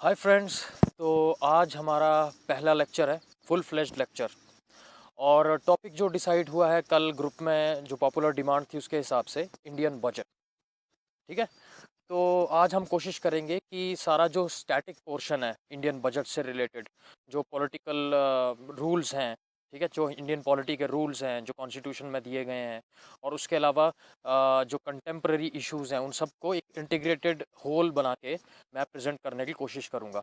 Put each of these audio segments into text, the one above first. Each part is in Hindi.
Hi friends. तो आज हमारा पहला लेक्चर है, फुल फ्लेज्ड लेक्चर। और टॉपिक जो डिसाइड हुआ है कल ग्रुप में, जो पॉपुलर डिमांड थी उसके हिसाब से, इंडियन बजट। ठीक है। तो आज हम कोशिश करेंगे कि सारा जो स्टैटिक पोर्शन है इंडियन बजट से रिलेटेड, जो पॉलिटिकल रूल्स हैं, ठीक है, जो इंडियन पॉलिटी के रूल्स हैं जो कॉन्स्टिट्यूशन में दिए गए हैं, और उसके अलावा जो कंटेम्प्रेरी इश्यूज हैं उन सबको एक इंटीग्रेटेड होल बना के मैं प्रेजेंट करने की कोशिश करूँगा।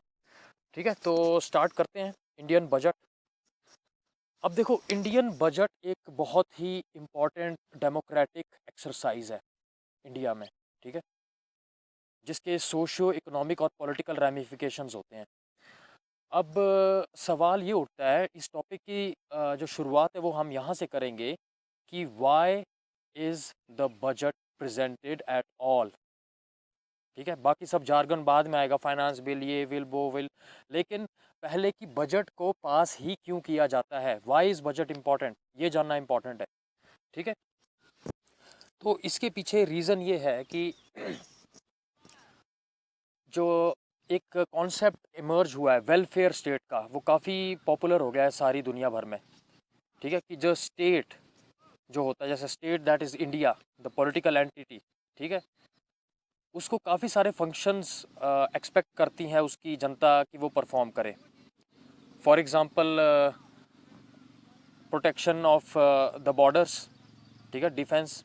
ठीक है, तो स्टार्ट करते हैं इंडियन बजट। अब देखो, इंडियन बजट एक बहुत ही इम्पॉर्टेंट डेमोक्रेटिक एक्सरसाइज है इंडिया में। ठीक है, जिसके सोशियो इकोनॉमिक और पॉलिटिकल रैमिफिकेशंस होते हैं। अब सवाल ये उठता है इस टॉपिक की, जो शुरुआत है वो हम यहाँ से करेंगे कि why is the budget presented at all. ठीक है, बाकी सब जार्गन बाद में आएगा, फाइनेंस बिल, ये विल, वो विल। लेकिन पहले की बजट को पास ही क्यों किया जाता है, वाई इज़ बजट इम्पॉर्टेंट, ये जानना इम्पॉर्टेंट है। ठीक है, तो इसके पीछे रीज़न ये है कि जो एक कॉन्सेप्ट इमर्ज हुआ है वेलफेयर स्टेट का, वो काफ़ी पॉपुलर हो गया है सारी दुनिया भर में। ठीक है, कि जो स्टेट जो होता है, जैसे state that is India, the political entity, ठीक है, उसको काफ़ी सारे फंक्शंस एक्सपेक्ट करती है उसकी जनता कि वो परफॉर्म करे। For example, protection of the borders, ठीक है, डिफेंस,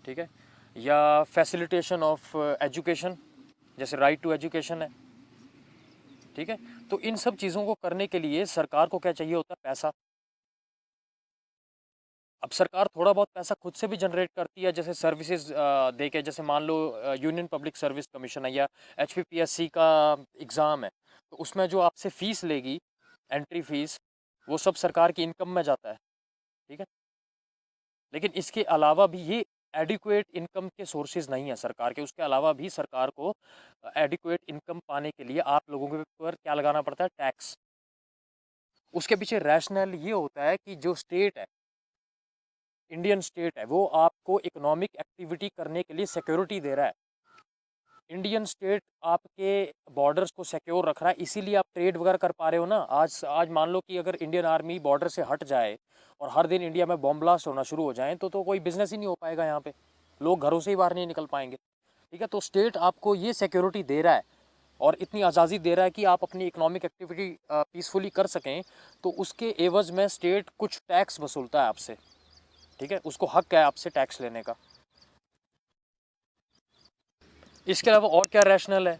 ठीक है, या फैसिलिटेशन ऑफ एजुकेशन, जैसे राइट टू एजुकेशन है। ठीक है, तो इन सब चीज़ों को करने के लिए सरकार को क्या चाहिए होता है, पैसा। अब सरकार थोड़ा बहुत पैसा खुद से भी जनरेट करती है, जैसे सर्विसेज दे के, जैसे मान लो यूनियन पब्लिक सर्विस कमीशन है या HPPSC का एग्ज़ाम है, तो उसमें जो आपसे फ़ीस लेगी, एंट्री फीस, वो सब सरकार की इनकम में जाता है। ठीक है, लेकिन इसके अलावा भी ये एडिक्वेट इनकम के सोर्सेज नहीं है सरकार के। उसके अलावा भी सरकार को एडिक्वेट इनकम पाने के लिए आप लोगों के ऊपर क्या लगाना पड़ता है, टैक्स। उसके पीछे रैशनल ये होता है कि जो स्टेट है, इंडियन स्टेट है, वो आपको इकोनॉमिक एक्टिविटी करने के लिए सिक्योरिटी दे रहा है। इंडियन स्टेट आपके बॉर्डर्स को सिक्योर रख रहा है, इसीलिए आप ट्रेड वगैरह कर पा रहे हो ना। आज मान लो कि अगर इंडियन आर्मी बॉर्डर से हट जाए और हर दिन इंडिया में बॉम्ब ब्लास्ट होना शुरू हो जाए, तो कोई बिजनेस ही नहीं हो पाएगा यहाँ पे, लोग घरों से ही बाहर नहीं निकल पाएंगे। ठीक है, तो स्टेट आपको ये सिक्योरिटी दे रहा है और इतनी आज़ादी दे रहा है कि आप अपनी इकोनॉमिक एक्टिविटी पीसफुली कर सकें, तो उसके एवज में स्टेट कुछ टैक्स वसूलता है आपसे। ठीक है, उसको हक है आपसे टैक्स लेने का। इसके अलावा और क्या रैशनल है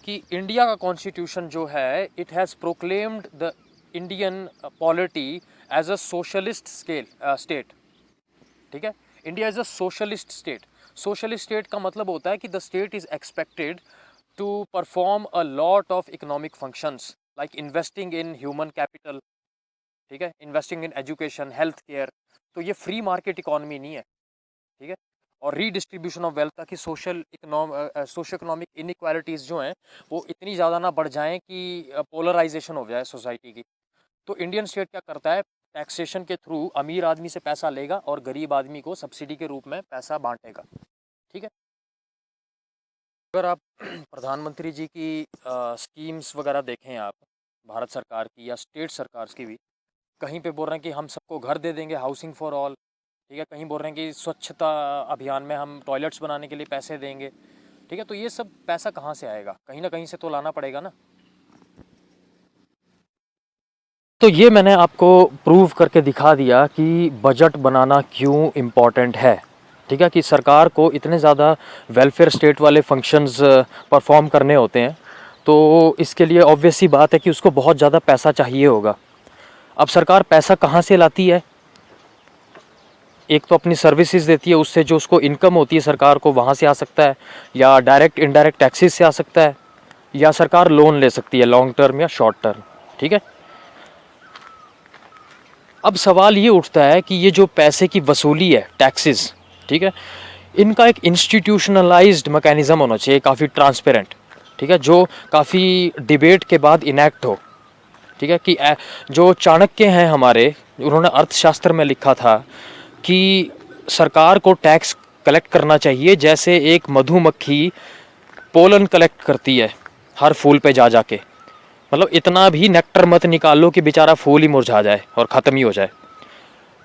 कि इंडिया का कॉन्स्टिट्यूशन जो है, it has proclaimed the Indian polity as a socialist state. ठीक है, India is a socialist state. Socialist state का मतलब होता है कि the state is expected to perform a lot of economic functions, like investing in human capital, ठीक है, investing in education, health care. तो ये फ्री मार्केट इकोनॉमी नहीं है। ठीक है, और रीडिस्ट्रीब्यूशन ऑफ वेल्थ, ताकि सोशो इकोनॉमिक इनइक्वालिटीज़ जो हैं वो इतनी ज़्यादा ना बढ़ जाएं कि पोलराइजेशन हो जाए सोसाइटी की। तो इंडियन स्टेट क्या करता है, टैक्सेशन के थ्रू अमीर आदमी से पैसा लेगा और गरीब आदमी को सब्सिडी के रूप में पैसा बांटेगा। ठीक है, अगर आप प्रधानमंत्री जी की स्कीम्स वगैरह देखें, आप भारत सरकार की या स्टेट सरकार की भी, कहीं पे बोल रहे हैं कि हम सबको घर दे देंगे, हाउसिंग फॉर ऑल। ठीक है, कहीं बोल रहे हैं कि स्वच्छता अभियान में हम टॉयलेट्स बनाने के लिए पैसे देंगे। ठीक है, तो ये सब पैसा कहाँ से आएगा, कहीं ना कहीं से तो लाना पड़ेगा ना। तो ये मैंने आपको प्रूव करके दिखा दिया कि बजट बनाना क्यों इम्पॉर्टेंट है। ठीक है, कि सरकार को इतने ज़्यादा वेलफेयर स्टेट वाले फंक्शंस परफॉर्म करने होते हैं, तो इसके लिए ऑब्वियस सी बात है कि उसको बहुत ज़्यादा पैसा चाहिए होगा। अब सरकार पैसा कहाँ से लाती है, एक तो अपनी सर्विसेज देती है, उससे जो उसको इनकम होती है सरकार को, वहाँ से आ सकता है, या डायरेक्ट इनडायरेक्ट टैक्सेस से आ सकता है, या सरकार लोन ले सकती है लॉन्ग टर्म या शॉर्ट टर्म। ठीक है, अब सवाल ये उठता है कि ये जो पैसे की वसूली है, टैक्सेस, ठीक है, इनका एक इंस्टीट्यूशनलाइज्ड मैकेनिज्म होना चाहिए, काफ़ी ट्रांसपेरेंट। ठीक है, जो काफ़ी डिबेट के बाद इनैक्ट हो। ठीक है, कि जो चाणक्य हैं हमारे, उन्होंने अर्थशास्त्र में लिखा था कि सरकार को टैक्स कलेक्ट करना चाहिए जैसे एक मधुमक्खी पोलन कलेक्ट करती है। हर फूल पे जा जाके, मतलब इतना भी नेक्टर मत निकालो कि बेचारा फूल ही मुरझा जाए और ख़त्म ही हो जाए।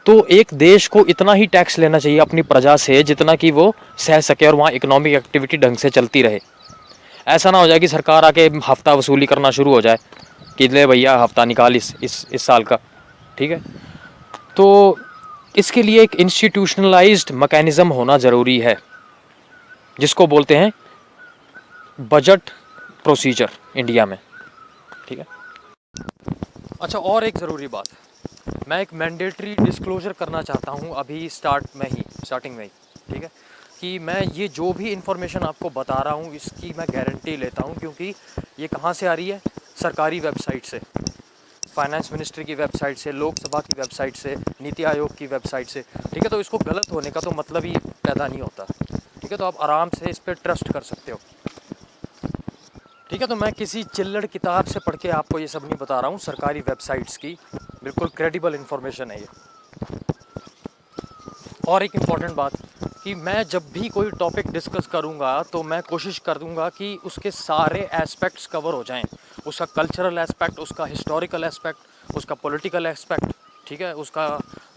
तो एक देश को इतना ही टैक्स लेना चाहिए अपनी प्रजा से जितना कि वो सह सके और वहाँ इकोनॉमिक एक्टिविटी ढंग से चलती रहे। ऐसा ना हो जाए कि सरकार आके हफ्ता वसूली करना शुरू हो जाए कि ले भैया हफ्ता निकाल इस साल का, ठीक है। तो इसके लिए एक इंस्टीट्यूशनलाइज्ड मैकेनिज्म होना ज़रूरी है जिसको बोलते हैं बजट प्रोसीजर इंडिया में, ठीक है। अच्छा, और एक ज़रूरी बात, मैं एक मैंडेटरी डिस्क्लोजर करना चाहता हूँ अभी स्टार्टिंग में ही, ठीक है, कि मैं ये जो भी इन्फॉर्मेशन आपको बता रहा हूँ इसकी मैं गारंटी लेता हूँ, क्योंकि ये कहाँ से आ रही है? सरकारी वेबसाइट से, फाइनेंस मिनिस्ट्री की वेबसाइट से, लोकसभा की वेबसाइट से, नीति आयोग की वेबसाइट से, ठीक है। तो इसको गलत होने का तो मतलब ही पैदा नहीं होता, ठीक है। तो आप आराम से इस पर ट्रस्ट कर सकते हो, ठीक है। तो मैं किसी चिल्लड़ किताब से पढ़ के आपको ये सब नहीं बता रहा हूँ, सरकारी वेबसाइट्स की बिल्कुल क्रेडिबल इन्फॉर्मेशन है ये। और एक इम्पॉर्टेंट बात कि मैं जब भी कोई टॉपिक डिस्कस करूँगा तो मैं कोशिश करूँगा कि उसके सारे एस्पेक्ट्स कवर हो जाएं, उसका कल्चरल एस्पेक्ट, उसका हिस्टोरिकल एस्पेक्ट, उसका पॉलिटिकल एस्पेक्ट, ठीक है, उसका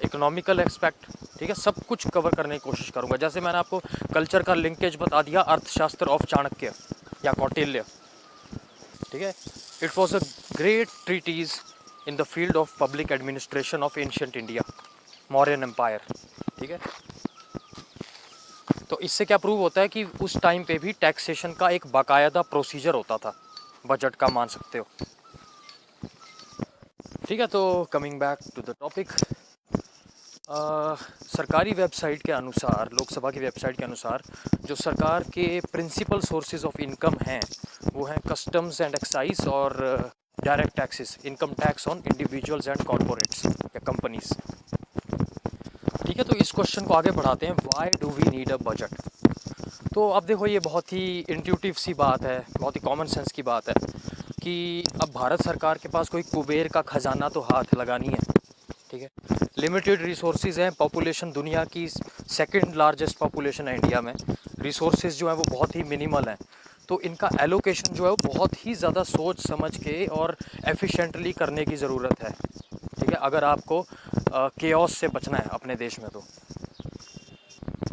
इकोनॉमिकल एस्पेक्ट, ठीक है, सब कुछ कवर करने की कोशिश करूँगा। जैसे मैंने आपको कल्चर का लिंकेज बता दिया, अर्थशास्त्र ऑफ चाणक्य या कौटिल्य, ठीक है। It was a great treatise in the field of public administration of ancient India, Mauryan empire, ठीक है। तो इससे क्या प्रूव होता है कि उस टाइम पे भी टैक्सेशन का एक बाकायदा प्रोसीजर होता था, बजट का, मान सकते हो, ठीक है। तो coming back to the topic, सरकारी वेबसाइट के अनुसार, लोकसभा की वेबसाइट के अनुसार, जो सरकार के प्रिंसिपल सोर्सेज ऑफ इनकम हैं वो हैं कस्टम्स एंड एक्साइज और direct taxes, income tax on individuals and corporates या कंपनीज, ठीक है। तो इस क्वेश्चन को आगे बढ़ाते हैं, why do we need a budget. तो अब देखो, ये बहुत ही इंट्यूटिव सी बात है, बहुत ही कॉमन सेंस की बात है कि अब भारत सरकार के पास कोई कुबेर का खजाना तो हाथ लगानी है, ठीक है। लिमिटेड रिसोर्सेज हैं, पॉपुलेशन दुनिया की सेकंड लार्जेस्ट पॉपुलेशन है इंडिया में, रिसोर्सेज जो है वो बहुत ही मिनिमल हैं। तो इनका एलोकेशन जो है वो बहुत ही ज़्यादा सोच समझ के और एफिशिएंटली करने की ज़रूरत है, ठीक है, अगर आपको केओस से बचना है अपने देश में तो,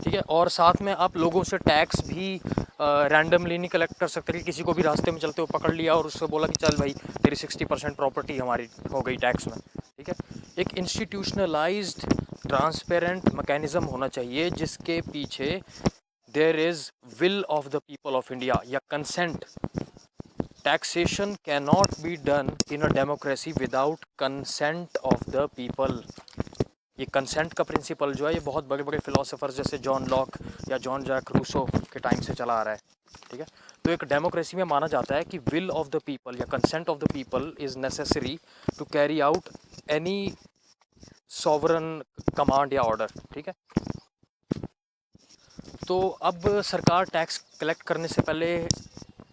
ठीक है। और साथ में आप लोगों से टैक्स भी रैंडमली नहीं कलेक्ट कर सकते कि किसी को भी रास्ते में चलते हुए पकड़ लिया और उससे बोला कि चल भाई तेरी 60% प्रॉपर्टी हमारी हो गई टैक्स में, ठीक है। एक इंस्टीट्यूशनलाइज्ड ट्रांसपेरेंट मैकेनिज्म होना चाहिए जिसके पीछे there is will of the people of India या consent. Taxation can not be done in a democracy without consent of the people. ये कंसेंट का प्रिंसिपल जो है ये बहुत बड़े बड़े फिलोसोफर्स जैसे जॉन लॉक या जॉन जैक रूसो के टाइम से चला आ रहा है, ठीक है। तो एक डेमोक्रेसी में माना जाता है कि विल ऑफ द पीपल या consent of the people is necessary to carry out any sovereign command या ऑर्डर, ठीक है। तो अब सरकार टैक्स कलेक्ट करने से पहले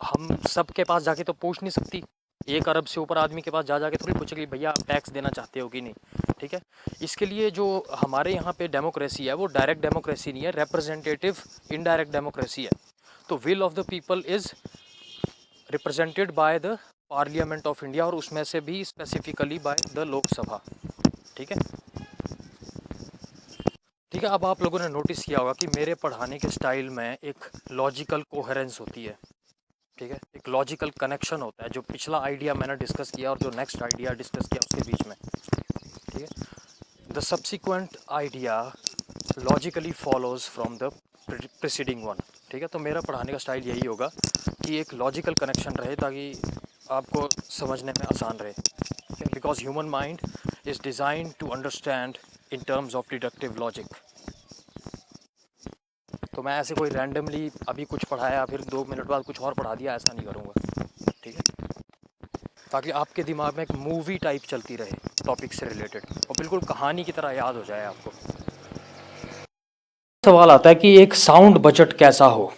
हम सब के पास जाके तो पूछ नहीं सकती, 1 अरब से ऊपर आदमी के पास जा जाके थोड़ी पूछेगी भैया आप टैक्स देना चाहते हो कि नहीं, ठीक है। इसके लिए जो हमारे यहाँ पे डेमोक्रेसी है वो डायरेक्ट डेमोक्रेसी नहीं है, रिप्रेजेंटेटिव इनडायरेक्ट डेमोक्रेसी है। तो will of the people is represented by the parliament of India और उसमें से भी स्पेसिफिकली बाय द लोकसभा, ठीक है, ठीक है। अब आप लोगों ने नोटिस किया होगा कि मेरे पढ़ाने के स्टाइल में एक लॉजिकल कोहेरेंस होती है, ठीक है, एक लॉजिकल कनेक्शन होता है, जो पिछला आइडिया मैंने डिस्कस किया और जो नेक्स्ट आइडिया डिस्कस किया उसके बीच में, ठीक है। The subsequent idea logically follows from the preceding one, ठीक है। तो मेरा पढ़ाने का स्टाइल यही होगा कि एक लॉजिकल कनेक्शन रहे ताकि आपको समझने में आसान रहे, because human mind is design to understand in terms of deductive logic. तो मैं ऐसे कोई रैंडमली अभी कुछ पढ़ाया फिर 2 मिनट बाद कुछ और पढ़ा दिया, ऐसा नहीं करूँगा, ठीक है, ताकि आपके दिमाग में एक मूवी टाइप चलती रहे टॉपिक से रिलेटेड और बिल्कुल कहानी की तरह याद हो जाए आपको। सवाल आता है कि एक साउंड बजट कैसा हो,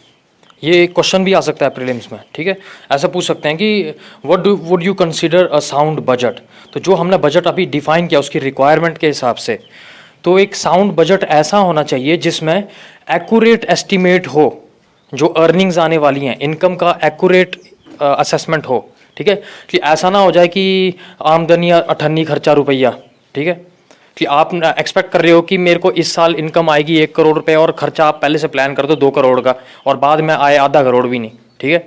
ये क्वेश्चन भी आ सकता है प्रीलिम्स में, ठीक है। ऐसा पूछ सकते हैं कि would you consider a sound budget. तो जो हमने बजट अभी डिफाइन किया उसकी रिक्वायरमेंट के हिसाब से, तो एक साउंड बजट ऐसा होना चाहिए जिसमें एक्यूरेट एस्टीमेट हो जो अर्निंग्स आने वाली हैं, इनकम का एक्यूरेट असेसमेंट हो, ठीक है, कि ऐसा ना हो जाए कि आमदनी अठन्नी खर्चा रुपया, ठीक है, कि आप एक्सपेक्ट कर रहे हो कि मेरे को इस साल इनकम आएगी 1 करोड़ रुपए और खर्चा आप पहले से प्लान कर दो 2 करोड़ का और बाद में आए आधा करोड़ भी नहीं, ठीक है।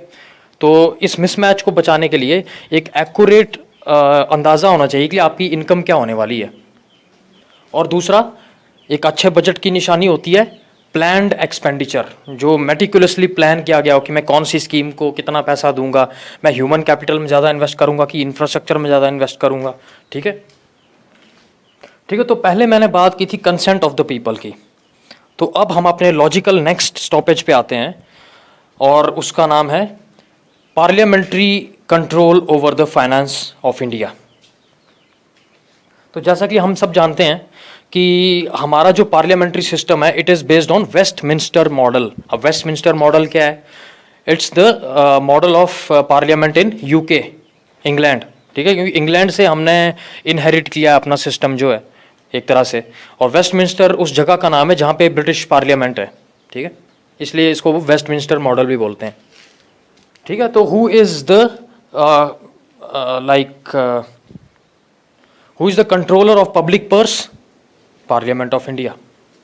तो इस मिसमैच को बचाने के लिए एक एक्यूरेट अंदाज़ा होना चाहिए कि आपकी इनकम क्या होने वाली है। और दूसरा, एक अच्छे बजट की निशानी होती है प्लान्ड एक्सपेंडिचर, जो मेटिकुलसली प्लान किया गया हो कि मैं कौन सी स्कीम को कितना पैसा दूंगा, मैं ह्यूमन कैपिटल में ज़्यादा इन्वेस्ट करूंगा कि इंफ्रास्ट्रक्चर में ज़्यादा इन्वेस्ट करूंगा, ठीक है। ठीक है, तो पहले मैंने बात की थी कंसेंट ऑफ द पीपल की, तो अब हम अपने लॉजिकल नेक्स्ट स्टॉपेज पे आते हैं और उसका नाम है parliamentary control over the finance of India. तो जैसा कि हम सब जानते हैं कि हमारा जो पार्लियामेंट्री सिस्टम है it is based on Westminster model. अब वेस्टमिंस्टर मॉडल क्या है? It's the model of parliament in UK, England, ठीक है, क्योंकि इंग्लैंड से हमने इनहेरिट किया अपना सिस्टम जो है एक तरह से, और वेस्टमिंस्टर उस जगह का नाम है जहाँ पे ब्रिटिश पार्लियामेंट है, ठीक है, इसलिए इसको वो वेस्टमिंस्टर मॉडल भी बोलते हैं, ठीक है। तो who is the who is the controller of public purse? Parliament of India,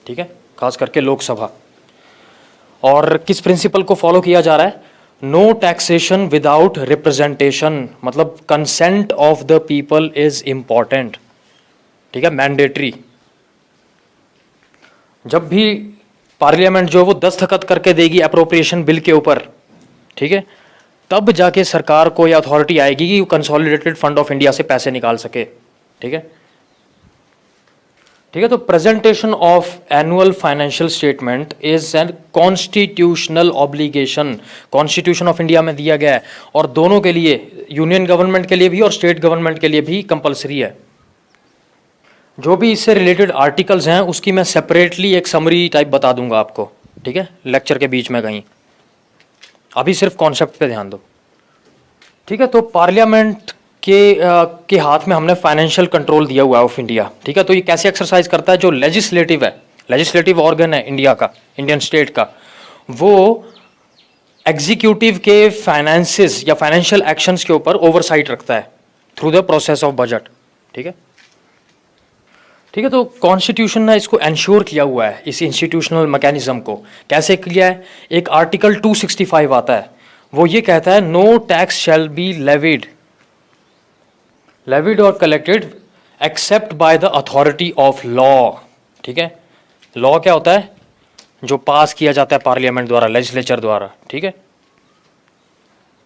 ठीक है, खास करके लोकसभा। और किस प्रिंसिपल को फॉलो किया जा रहा है? नो टैक्सेशन विदाउट रिप्रेजेंटेशन, मतलब consent of the people is important, ठीक है, मैंडेटरी। जब भी पार्लियामेंट जो वो दस्तखत करके देगी अप्रोप्रिएशन बिल के ऊपर, ठीक है, तब जाके सरकार को यह अथॉरिटी आएगी कि वो कंसोलिडेटेड फंड ऑफ इंडिया से पैसे निकाल सके, ठीक है। ठीक है, तो presentation of annual financial statement is an constitutional obligation, constitution of India में दिया गया है, और दोनों के लिए, यूनियन गवर्नमेंट के लिए भी और स्टेट गवर्नमेंट के लिए भी कंपलसरी है। जो भी इससे रिलेटेड आर्टिकल्स हैं उसकी मैं सेपरेटली एक समरी टाइप बता दूंगा आपको, ठीक है, लेक्चर के बीच में कहीं। अभी सिर्फ कॉन्सेप्ट पे ध्यान दो, ठीक है। तो पार्लियामेंट के हाथ में हमने फाइनेंशियल कंट्रोल दिया हुआ है ऑफ इंडिया, ठीक है। तो ये कैसे एक्सरसाइज करता है? जो लेजिस्लेटिव है, लेजिस्लेटिव ऑर्गन है इंडिया का, इंडियन स्टेट का, वो एग्जीक्यूटिव के फाइनेंसेस या फाइनेंशियल एक्शंस के ऊपर ओवरसाइट रखता है through the process of budget, ठीक है, ठीक है। तो कॉन्स्टिट्यूशन ने इसको एंश्योर किया हुआ है, इस इंस्टीट्यूशनल मैकेनिज्म को। कैसे किया है? एक आर्टिकल 265 आता है, वो ये कहता है no tax shall be levied और collected except by the authority of law, ठीक है। लॉ क्या होता है? जो पास किया जाता है पार्लियामेंट द्वारा, लेजिस्लेचर द्वारा, ठीक है,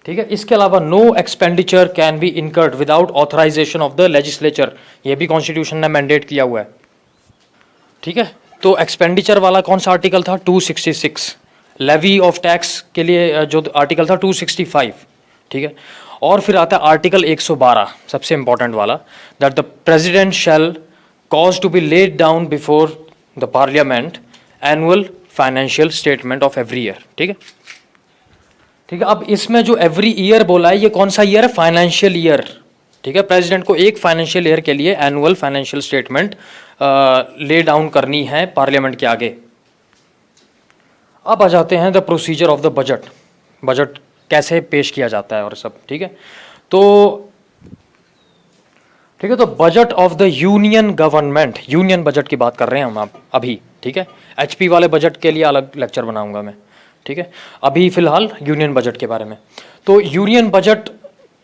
ठीक है। इसके अलावा no expenditure can be incurred without authorisation of the legislature, ये भी कॉन्स्टिट्यूशन ने मैंडेट किया हुआ है, ठीक है। तो एक्सपेंडिचर वाला कौन सा आर्टिकल था? 266। लेवी ऑफ टैक्स के लिए जो आर्टिकल था 265, ठीक है। और फिर आता है आर्टिकल 112, सबसे इंपॉर्टेंट वाला, that the president shall cause to be laid down before the parliament annual financial statement of every year, ठीक है, ठीक है। अब इसमें जो एवरी ईयर बोला है, ये कौन सा ईयर है? फाइनेंशियल ईयर, ठीक है। प्रेसिडेंट को एक फाइनेंशियल ईयर के लिए annual financial statement lay down करनी है पार्लियामेंट के आगे। अब आ जाते हैं the procedure of the budget, budget कैसे पेश किया जाता है और सब, ठीक है। तो ठीक है, तो budget of the union government, union budget की बात कर रहे हैं हम अभी, ठीक है। एचपी वाले बजट के लिए अलग लेक्चर बनाऊंगा मैं, ठीक है। अभी फिलहाल यूनियन बजट के बारे में। तो यूनियन बजट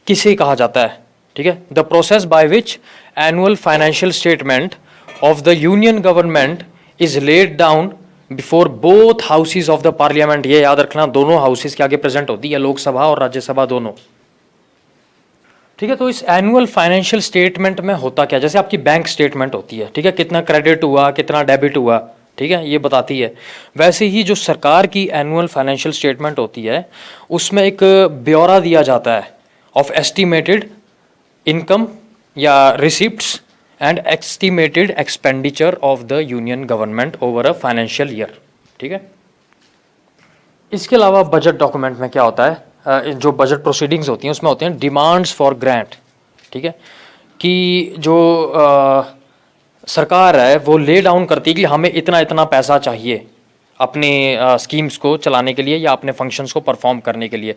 किसे कहा जाता है? ठीक है, the process by which annual financial statement of the union government is lead down before both houses of the parliament. ये याद रखना, दोनों हाउसेज के आगे प्रेजेंट होती है, लोकसभा और राज्यसभा दोनों, ठीक है। तो इस एनुअल फाइनेंशियल स्टेटमेंट में होता क्या? जैसे आपकी बैंक स्टेटमेंट होती है, ठीक है, कितना क्रेडिट हुआ, कितना डेबिट हुआ, ठीक है, ये बताती है। वैसे ही जो सरकार की एनुअल फाइनेंशियल स्टेटमेंट होती है उसमें एक ब्यौरा दिया जाता है ऑफ एस्टिमेटेड इनकम या receipts and estimated expenditure of the union government over a financial year, ठीक है। इसके अलावा बजट डॉक्यूमेंट में क्या होता है, जो बजट प्रोसीडिंग्स होती हैं उसमें होते हैं डिमांड्स फॉर ग्रांट, ठीक है, कि जो सरकार है वो ले डाउन करती है कि हमें इतना इतना पैसा चाहिए अपने स्कीम्स को चलाने के लिए या अपने फंक्शंस को परफॉर्म करने के लिए।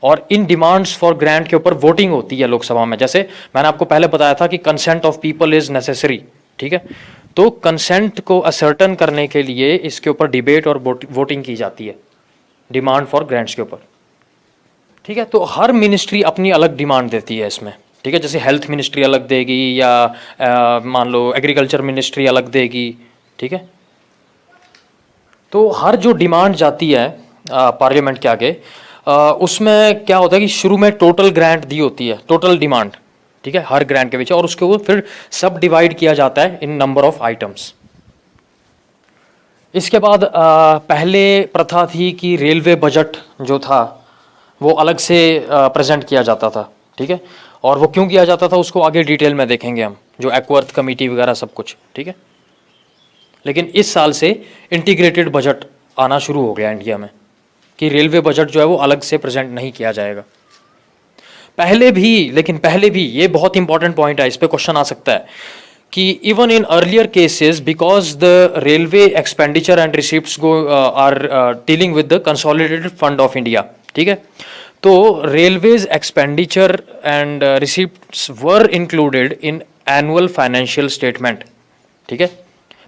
और इन डिमांड्स फॉर ग्रांट के ऊपर वोटिंग होती है लोकसभा में। जैसे मैंने आपको पहले बताया था कि consent of people is necessary, ठीक है। तो कंसेंट को असर्टन करने के लिए इसके ऊपर डिबेट और वोटिंग की जाती है डिमांड फॉर ग्रांट्स के ऊपर, ठीक है। तो हर मिनिस्ट्री अपनी अलग डिमांड देती है इसमें, ठीक है। जैसे हेल्थ मिनिस्ट्री अलग देगी या मान लो एग्रीकल्चर मिनिस्ट्री अलग देगी, ठीक है। तो हर जो डिमांड जाती है पार्लियामेंट के आगे, उसमें क्या होता है कि शुरू में टोटल ग्रांट दी होती है, टोटल डिमांड, ठीक है, हर ग्रांट के पीछे, और उसके ऊपर फिर सब डिवाइड किया जाता है इन नंबर ऑफ आइटम्स। इसके बाद पहले प्रथा थी कि रेलवे बजट जो था वो अलग से प्रेजेंट किया जाता था, ठीक है। और वो क्यों किया जाता था उसको आगे डिटेल में देखेंगे हम, जो एक्वर्थ कमेटी वगैरह सब कुछ, ठीक है। लेकिन इस साल से इंटीग्रेटेड बजट आना शुरू हो गया इंडिया में, कि रेलवे बजट जो है वो अलग से प्रेजेंट नहीं किया जाएगा। पहले भी ये बहुत इंपॉर्टेंट पॉइंट है, इस पर क्वेश्चन आ सकता है कि even in earlier cases because the railway expenditure and receipts go are dealing with the consolidated fund of India, ठीक है। तो railways expenditure and receipts were included in annual financial statement, ठीक है।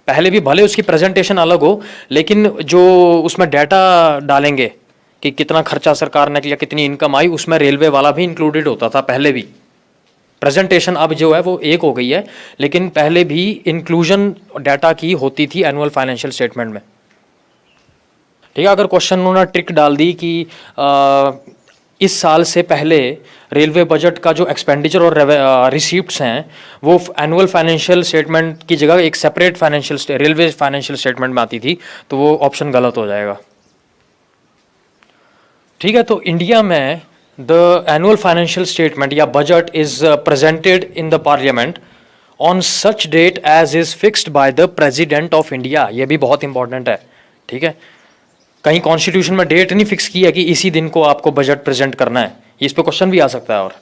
पहले भी भले उसकी प्रेजेंटेशन अलग हो, लेकिन जो उसमें डाटा डालेंगे कि कितना खर्चा सरकार ने किया, कितनी इनकम आई, उसमें रेलवे वाला भी इंक्लूडेड होता था पहले भी। प्रेजेंटेशन अब जो है वो एक हो गई है, लेकिन पहले भी इंक्लूजन डाटा की होती थी एनुअल फाइनेंशियल स्टेटमेंट में, ठीक है। अगर क्वेश्चन उन्होंने ट्रिक डाल दी कि इस साल से पहले रेलवे बजट का जो एक्सपेंडिचर और रिसीप्ट्स हैं वो एनुअल फाइनेंशियल स्टेटमेंट की जगह एक सेपरेट रेलवे फाइनेंशियल स्टेटमेंट में आती थी, तो वो ऑप्शन गलत हो जाएगा, ठीक है। तो इंडिया में द एनुअल फाइनेंशियल स्टेटमेंट या budget is presented in the parliament on such date as is fixed by the president of India. ये भी बहुत इंपॉर्टेंट है, ठीक है। कहीं कॉन्स्टिट्यूशन में डेट नहीं फिक्स की है कि इसी दिन को आपको बजट प्रेजेंट करना है, इस पे क्वेश्चन भी आ सकता है, और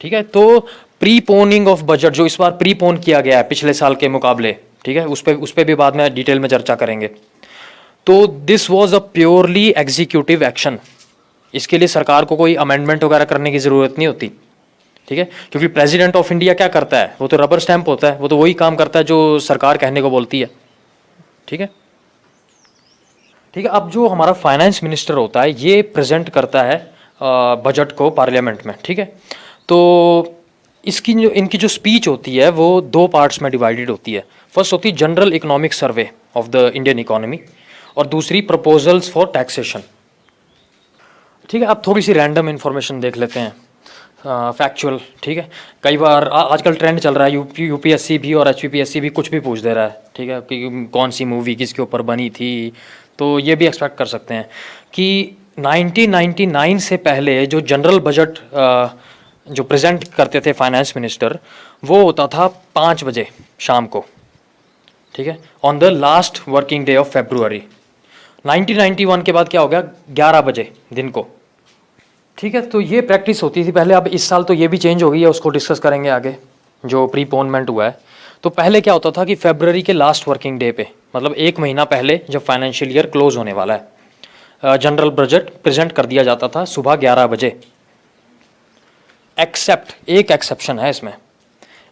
ठीक है। तो प्रीपोनिंग ऑफ बजट जो इस बार प्रीपोन किया गया है पिछले साल के मुकाबले, ठीक है, उस पे भी बाद में डिटेल में चर्चा करेंगे। तो this was a purely executive action, इसके लिए सरकार को कोई अमेंडमेंट वगैरह करने की जरूरत नहीं होती, ठीक है। क्योंकि प्रेसिडेंट ऑफ इंडिया क्या करता है, वो तो रबर स्टैंप होता है, वो तो वही काम करता है जो सरकार कहने को बोलती है, ठीक है। ठीक है, अब जो हमारा फाइनेंस मिनिस्टर होता है ये प्रेजेंट करता है बजट को पार्लियामेंट में, ठीक है। तो इनकी जो स्पीच होती है वो दो पार्ट्स में डिवाइडेड होती है। फर्स्ट होती है general economic survey of the Indian economy, और दूसरी प्रपोजल्स फॉर टैक्सेशन, ठीक है। अब थोड़ी सी रैंडम इन्फॉर्मेशन देख लेते हैं, फैक्चुअल, ठीक है। कई बार आजकल ट्रेंड चल रहा है, यूपीएससी भी और एचपीपीएससी भी कुछ भी पूछ दे रहा है, ठीक है, कि कौन सी मूवी किसके ऊपर बनी थी। तो ये भी एक्सपेक्ट कर सकते हैं कि 1999 से पहले जो जनरल बजट जो प्रेजेंट करते थे फाइनेंस मिनिस्टर, वो होता था 5 बजे शाम को, ठीक है, on the last working day of February. 1991 के बाद क्या हो गया, 11 बजे दिन को, ठीक है। तो ये प्रैक्टिस होती थी पहले, अब इस साल तो ये भी चेंज हो गई है, उसको डिस्कस करेंगे आगे जो प्रीपोनमेंट हुआ है। तो पहले क्या होता था कि फरवरी के लास्ट वर्किंग डे पे, मतलब 1 महीना पहले जब फाइनेंशियल ईयर क्लोज होने वाला है, जनरल बजट प्रेजेंट कर दिया जाता था सुबह 11 बजे। एक्सेप्ट, एक एक्सेप्शन है इसमें,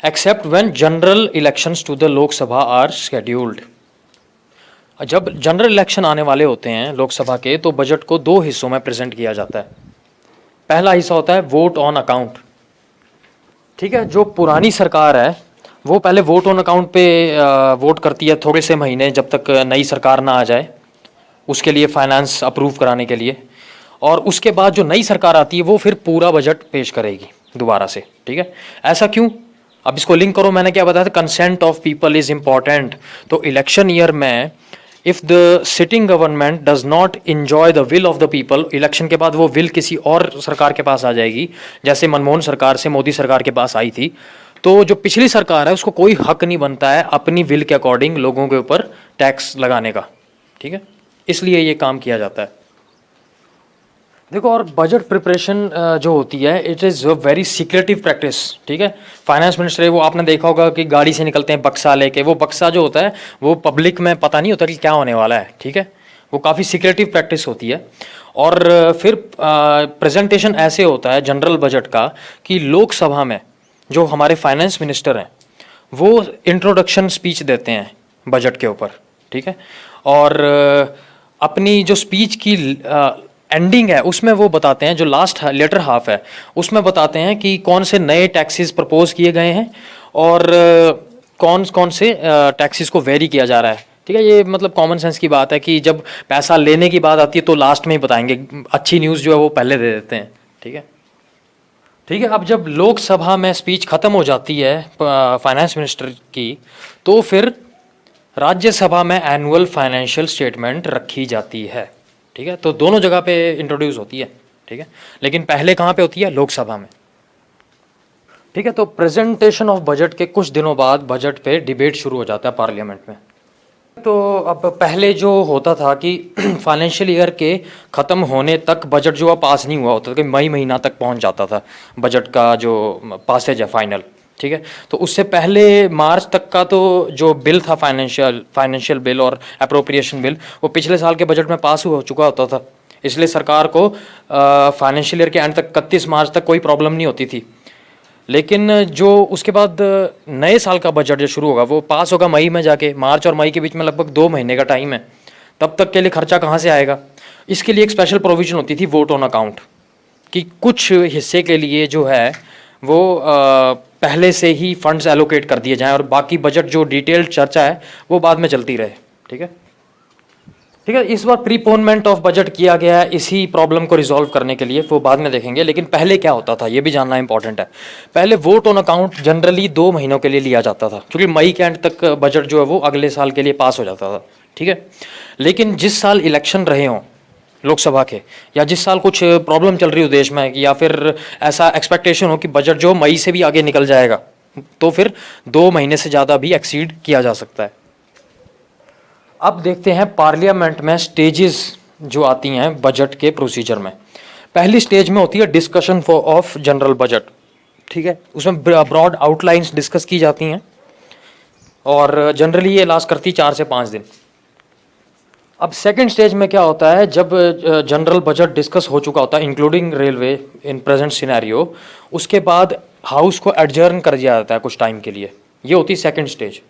except when general elections to the Lok Sabha are scheduled. जब जनरल इलेक्शन आने वाले होते हैं लोकसभा के, तो बजट को 2 हिस्सों में प्रेजेंट किया जाता है। पहला हिस्सा होता है वोट ऑन अकाउंट, ठीक है। जो पुरानी सरकार है वो पहले वोट ऑन अकाउंट पे वोट करती है थोड़े से महीने, जब तक नई सरकार ना आ जाए, उसके लिए फाइनेंस अप्रूव कराने के लिए। और उसके बाद जो नई सरकार आती है वो फिर पूरा बजट पेश करेगी दोबारा से, ठीक है। ऐसा क्यों, अब इसको लिंक करो, मैंने क्या बताया था, consent of people is important. तो इलेक्शन ईयर में if the sitting government does not enjoy the will of the people, election के बाद वो विल किसी और सरकार के पास आ जाएगी, जैसे मनमोहन सरकार से मोदी सरकार के पास आई थी। तो जो पिछली सरकार है उसको कोई हक नहीं बनता है अपनी विल के अकॉर्डिंग लोगों के ऊपर टैक्स लगाने का, ठीक है, इसलिए ये काम किया जाता है। देखो, और बजट प्रिपरेशन जो होती है it is very secretive practice, ठीक है। फाइनेंस मिनिस्टर है वो, आपने देखा होगा कि गाड़ी से निकलते हैं बक्सा लेके, वो बक्सा जो होता है वो पब्लिक में पता नहीं होता कि क्या होने वाला है, ठीक है। वो काफ़ी सीक्रेटिव प्रैक्टिस होती है। और फिर प्रेजेंटेशन ऐसे होता है जनरल बजट का कि लोकसभा में जो हमारे फाइनेंस मिनिस्टर हैं वो इंट्रोडक्शन स्पीच देते हैं बजट के ऊपर, ठीक है। और अपनी जो स्पीच की एंडिंग है उसमें वो बताते हैं, जो लास्ट लेटर हाफ है उसमें बताते हैं कि कौन से नए टैक्सेस प्रपोज किए गए हैं और कौन कौन से टैक्सेस को वेरी किया जा रहा है, ठीक है। ये मतलब कॉमन सेंस की बात है कि जब पैसा लेने की बात आती है तो लास्ट में ही बताएंगे, अच्छी न्यूज़ जो है वो पहले दे देते हैं, ठीक है। ठीक है, अब जब लोकसभा में स्पीच खत्म हो जाती है फाइनेंस मिनिस्टर की, तो फिर राज्यसभा में एनुअल फाइनेंशियल स्टेटमेंट रखी जाती है, ठीक है। तो दोनों जगह पे इंट्रोड्यूस होती है, ठीक है, लेकिन पहले कहाँ पे होती है? लोकसभा में, ठीक है। तो प्रेजेंटेशन ऑफ बजट के कुछ दिनों बाद बजट पे डिबेट शुरू हो जाता है पार्लियामेंट में। तो अब पहले जो होता था कि फाइनेंशियल ईयर के ख़त्म होने तक बजट जो है पास नहीं हुआ होता था, कि मई महीना तक पहुंच जाता था बजट का जो पासेज है फाइनल, ठीक है। तो उससे पहले मार्च तक का तो जो बिल था फाइनेंशियल बिल और अप्रोप्रिएशन बिल, वो पिछले साल के बजट में पास हो चुका होता था। इसलिए सरकार को फाइनेंशियल ईयर के एंड तक 31 मार्च तक कोई प्रॉब्लम नहीं होती थी। लेकिन जो उसके बाद नए साल का बजट जो शुरू होगा वो पास होगा मई में जाके, मार्च और मई के बीच में लगभग 2 महीने का टाइम है। तब तक के लिए खर्चा कहाँ से आएगा? इसके लिए एक स्पेशल प्रोविजन होती थी वोट ऑन अकाउंट, कि कुछ हिस्से के लिए जो है वो पहले से ही फंड्स एलोकेट कर दिए जाएं और बाकी बजट जो डिटेल्ड चर्चा है वो बाद में चलती रहे, ठीक है। ठीक है, इस बार प्रीपोनमेंट ऑफ बजट किया गया है इसी प्रॉब्लम को रिजॉल्व करने के लिए, वो बाद में देखेंगे। लेकिन पहले क्या होता था ये भी जानना इंपॉर्टेंट है। पहले वोट ऑन अकाउंट जनरली 2 महीनों के लिए लिया जाता था, क्योंकि मई के एंड तक बजट जो है वो अगले साल के लिए पास हो जाता था, ठीक है। लेकिन जिस साल इलेक्शन रहे हों लोकसभा के, या जिस साल कुछ प्रॉब्लम चल रही हो देश में, या फिर ऐसा एक्सपेक्टेशन हो कि बजट जो मई से भी आगे निकल जाएगा, तो फिर 2 महीने से ज़्यादा भी एक्सीड किया जा सकता है। अब देखते हैं पार्लियामेंट में स्टेजेस जो आती हैं बजट के प्रोसीजर में। पहली स्टेज में होती है discussion for of general budget, ठीक है। उसमें ब्रॉड आउटलाइंस डिस्कस की जाती हैं और जनरली ये लास्ट करती 4 से 5 दिन। अब सेकंड स्टेज में क्या होता है, जब जनरल बजट डिस्कस हो चुका होता है including railway in present scenario, उसके बाद हाउस को एडजर्न कर दिया जाता है कुछ टाइम के लिए। ये होती है सेकंड स्टेज,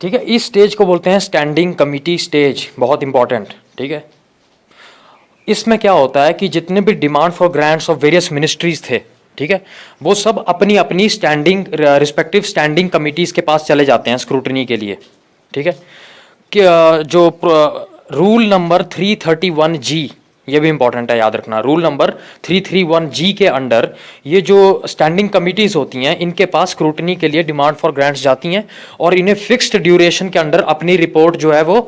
ठीक है। इस स्टेज को बोलते हैं स्टैंडिंग कमिटी स्टेज, बहुत इंपॉर्टेंट, ठीक है। इसमें क्या होता है कि जितने भी demand for grants of various ministries थे, ठीक है, वो सब अपनी अपनी स्टैंडिंग रिस्पेक्टिव स्टैंडिंग कमिटीज़ के पास चले जाते हैं स्क्रूटनी के लिए, ठीक है। कि जो रूल नंबर 331G, ये भी इंपॉर्टेंट है याद रखना, रूल नंबर 331G के अंडर ये जो स्टैंडिंग कमिटीज़ होती हैं इनके पास स्क्रूटनी के लिए डिमांड फॉर ग्रांट्स जाती हैं और इन्हें फिक्स्ड ड्यूरेशन के अंडर अपनी रिपोर्ट जो है वो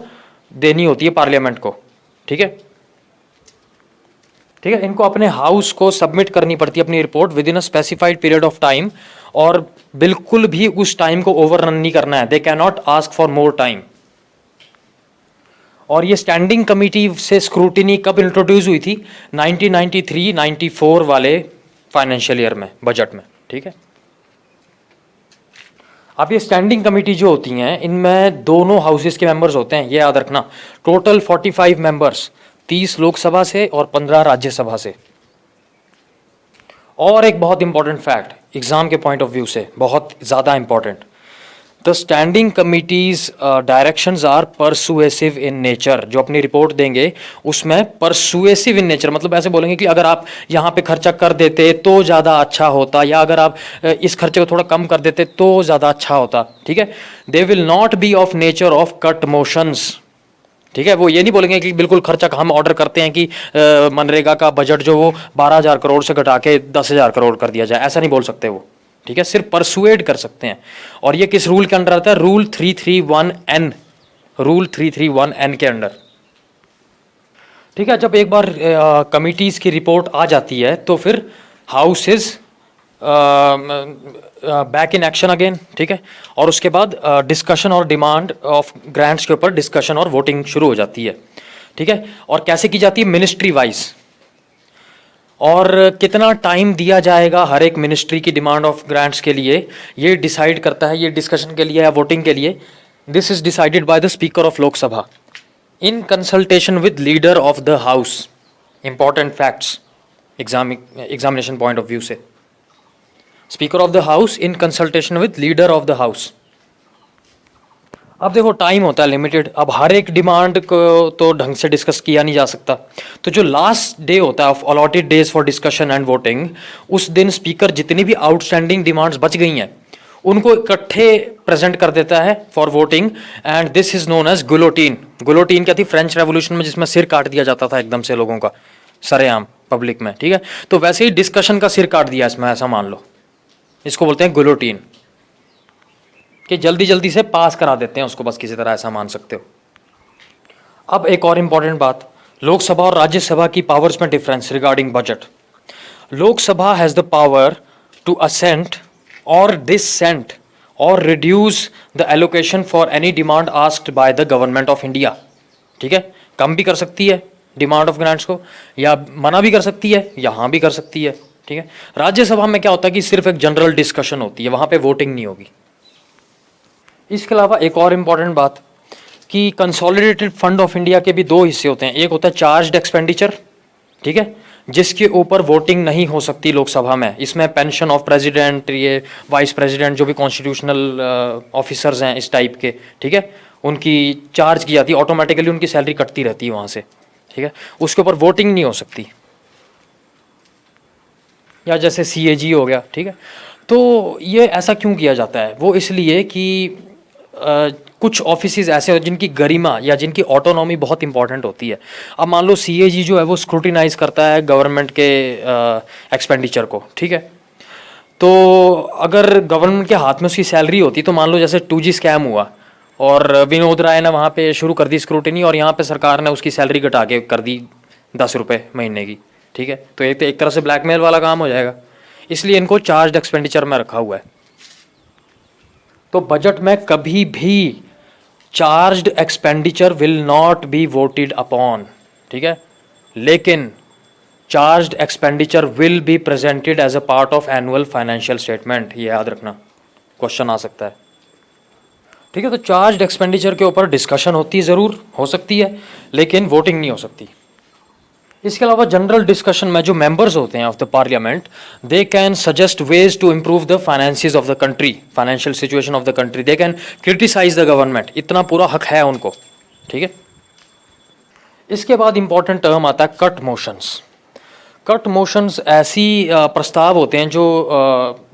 देनी होती है पार्लियामेंट को, ठीक है। ठीक है, इनको अपने हाउस को सबमिट करनी पड़ती है अपनी report with in a specified period of time, और बिल्कुल भी उस टाइम को ओवररन नहीं करना है। They can not ask for more time. और ये स्टैंडिंग कमेटी से स्क्रूटिनी कब इंट्रोड्यूस हुई थी? 1993-94 वाले फाइनेंशियल ईयर में, बजट में, ठीक है। अब ये स्टैंडिंग कमेटी जो होती हैं इनमें दोनों हाउसेस के मेंबर्स होते हैं, ये याद रखना। टोटल 45 मेंबर्स, 30 लोकसभा से और 15 राज्यसभा से। और एक बहुत इंपॉर्टेंट फैक्ट एग्जाम के पॉइंट ऑफ व्यू से, बहुत ज़्यादा important, the standing committees directions are persuasive in nature. जो अपनी रिपोर्ट देंगे उसमें परसुएसिव इन नेचर, मतलब ऐसे बोलेंगे कि अगर आप यहाँ पे खर्चा कर देते तो ज़्यादा अच्छा होता, या अगर आप इस खर्चे को थोड़ा कम कर देते तो ज़्यादा अच्छा होता, ठीक है। They will not B of nature of cut motions, ठीक है। वो ये नहीं बोलेंगे कि बिल्कुल खर्चा हम ऑर्डर करते हैं कि मनरेगा का बजट जो वो 12,000 करोड़ से घटा के 10,000 करोड़ कर दिया जाए, ऐसा नहीं बोल सकते वो, ठीक है। सिर्फ परसुएड कर सकते हैं। और ये किस रूल के अंडर आता है? रूल 331N, रूल 331N के अंडर, ठीक है। जब एक बार कमिटीज की रिपोर्ट आ जाती है तो फिर house is back in action again, ठीक है। और उसके बाद डिस्कशन और डिमांड ऑफ ग्रांट्स के ऊपर डिस्कशन और वोटिंग शुरू हो जाती है, ठीक है। और कैसे की जाती है? मिनिस्ट्री वाइज, और कितना टाइम दिया जाएगा हर एक मिनिस्ट्री की डिमांड ऑफ ग्रांट्स के लिए, ये डिसाइड करता है, ये डिस्कशन के लिए या वोटिंग के लिए, this is decided by the speaker of Lok Sabha in consultation with leader of the house. Important facts examination point of view से, speaker of the house in consultation with leader of the house. अब देखो टाइम होता है लिमिटेड, अब हर एक डिमांड को तो ढंग से डिस्कस किया नहीं जा सकता, तो जो लास्ट डे होता है of allotted days for discussion and voting, उस दिन स्पीकर जितनी भी आउटस्टैंडिंग डिमांड्स बच गई हैं उनको इकट्ठे प्रेजेंट कर देता है for voting, and this is known as guillotine. Guillotine क्या थी? फ्रेंच रेवोल्यूशन में जिसमें सिर काट दिया जाता था एकदम से लोगों का, सरेआम पब्लिक में, ठीक है? तो वैसे ही डिस्कशन का सिर काट दिया इसमें, ऐसा मान लो, इसको बोलते हैं गुलोटीन, कि जल्दी जल्दी से पास करा देते हैं उसको बस किसी तरह, ऐसा मान सकते हो। अब एक और इंपॉर्टेंट बात, लोकसभा और राज्यसभा की पावर्स में difference regarding budget. Lok Sabha has the power to assent और डिसेंट और reduce the allocation for any demand asked by the government of India, ठीक है? कम भी कर सकती है डिमांड ऑफ ग्रांट्स को, या मना भी कर सकती है, यहाँ भी कर सकती है, ठीक है? राज्यसभा में क्या होता है कि सिर्फ एक जनरल डिस्कशन होती है, वहाँ पे वोटिंग नहीं होगी। इसके अलावा एक और इम्पॉर्टेंट बात कि कंसोलिडेटेड फंड ऑफ इंडिया के भी दो हिस्से होते हैं, एक होता है चार्ज्ड एक्सपेंडिचर, ठीक है, जिसके ऊपर वोटिंग नहीं हो सकती लोकसभा में। इसमें पेंशन ऑफ प्रेसिडेंट, ये वाइस प्रेसिडेंट, जो भी कॉन्स्टिट्यूशनल ऑफिसर्स हैं इस टाइप के, ठीक है, उनकी चार्ज की जाती है, ऑटोमेटिकली उनकी सैलरी कटती रहती है वहाँ से, ठीक है, उसके ऊपर वोटिंग नहीं हो सकती। या जैसे CAG हो गया, ठीक है। तो ये ऐसा क्यों किया जाता है? वो इसलिए कि कुछ ऑफिसेज ऐसे होते हैं जिनकी गरिमा या जिनकी ऑटोनॉमी बहुत इंपॉर्टेंट होती है। अब मान लो CAG जो है वो स्क्रूटिनाइज करता है गवर्नमेंट के एक्सपेंडिचर को, ठीक है। तो अगर गवर्नमेंट के हाथ में उसकी सैलरी होती, तो मान लो जैसे 2G स्कैम हुआ और विनोद राय ने वहाँ पे शुरू कर दी स्क्रूटिनी, और यहाँ पे सरकार ने उसकी सैलरी घटा के कर दी 10 रुपये महीने की, ठीक है। तो एक तरह से ब्लैकमेल वाला काम हो जाएगा, इसलिए इनको चार्ज एक्सपेंडिचर में रखा हुआ है। तो बजट में कभी भी charged expenditure will not be voted upon, ठीक है, लेकिन charged expenditure will be presented as a part of annual financial statement. ये याद रखना, क्वेश्चन आ सकता है, ठीक है। तो चार्ज्ड एक्सपेंडिचर के ऊपर डिस्कशन होती ज़रूर हो सकती है, लेकिन वोटिंग नहीं हो सकती। इसके अलावा जनरल डिस्कशन में जो मेंबर्स होते हैं of the parliament, they can suggest ways to improve the finances of the country, financial situation of the country, they can criticise the government, इतना पूरा हक है उनको, ठीक है। इसके बाद इंपॉर्टेंट टर्म आता है कट मोशंस। कट मोशंस ऐसी प्रस्ताव होते हैं जो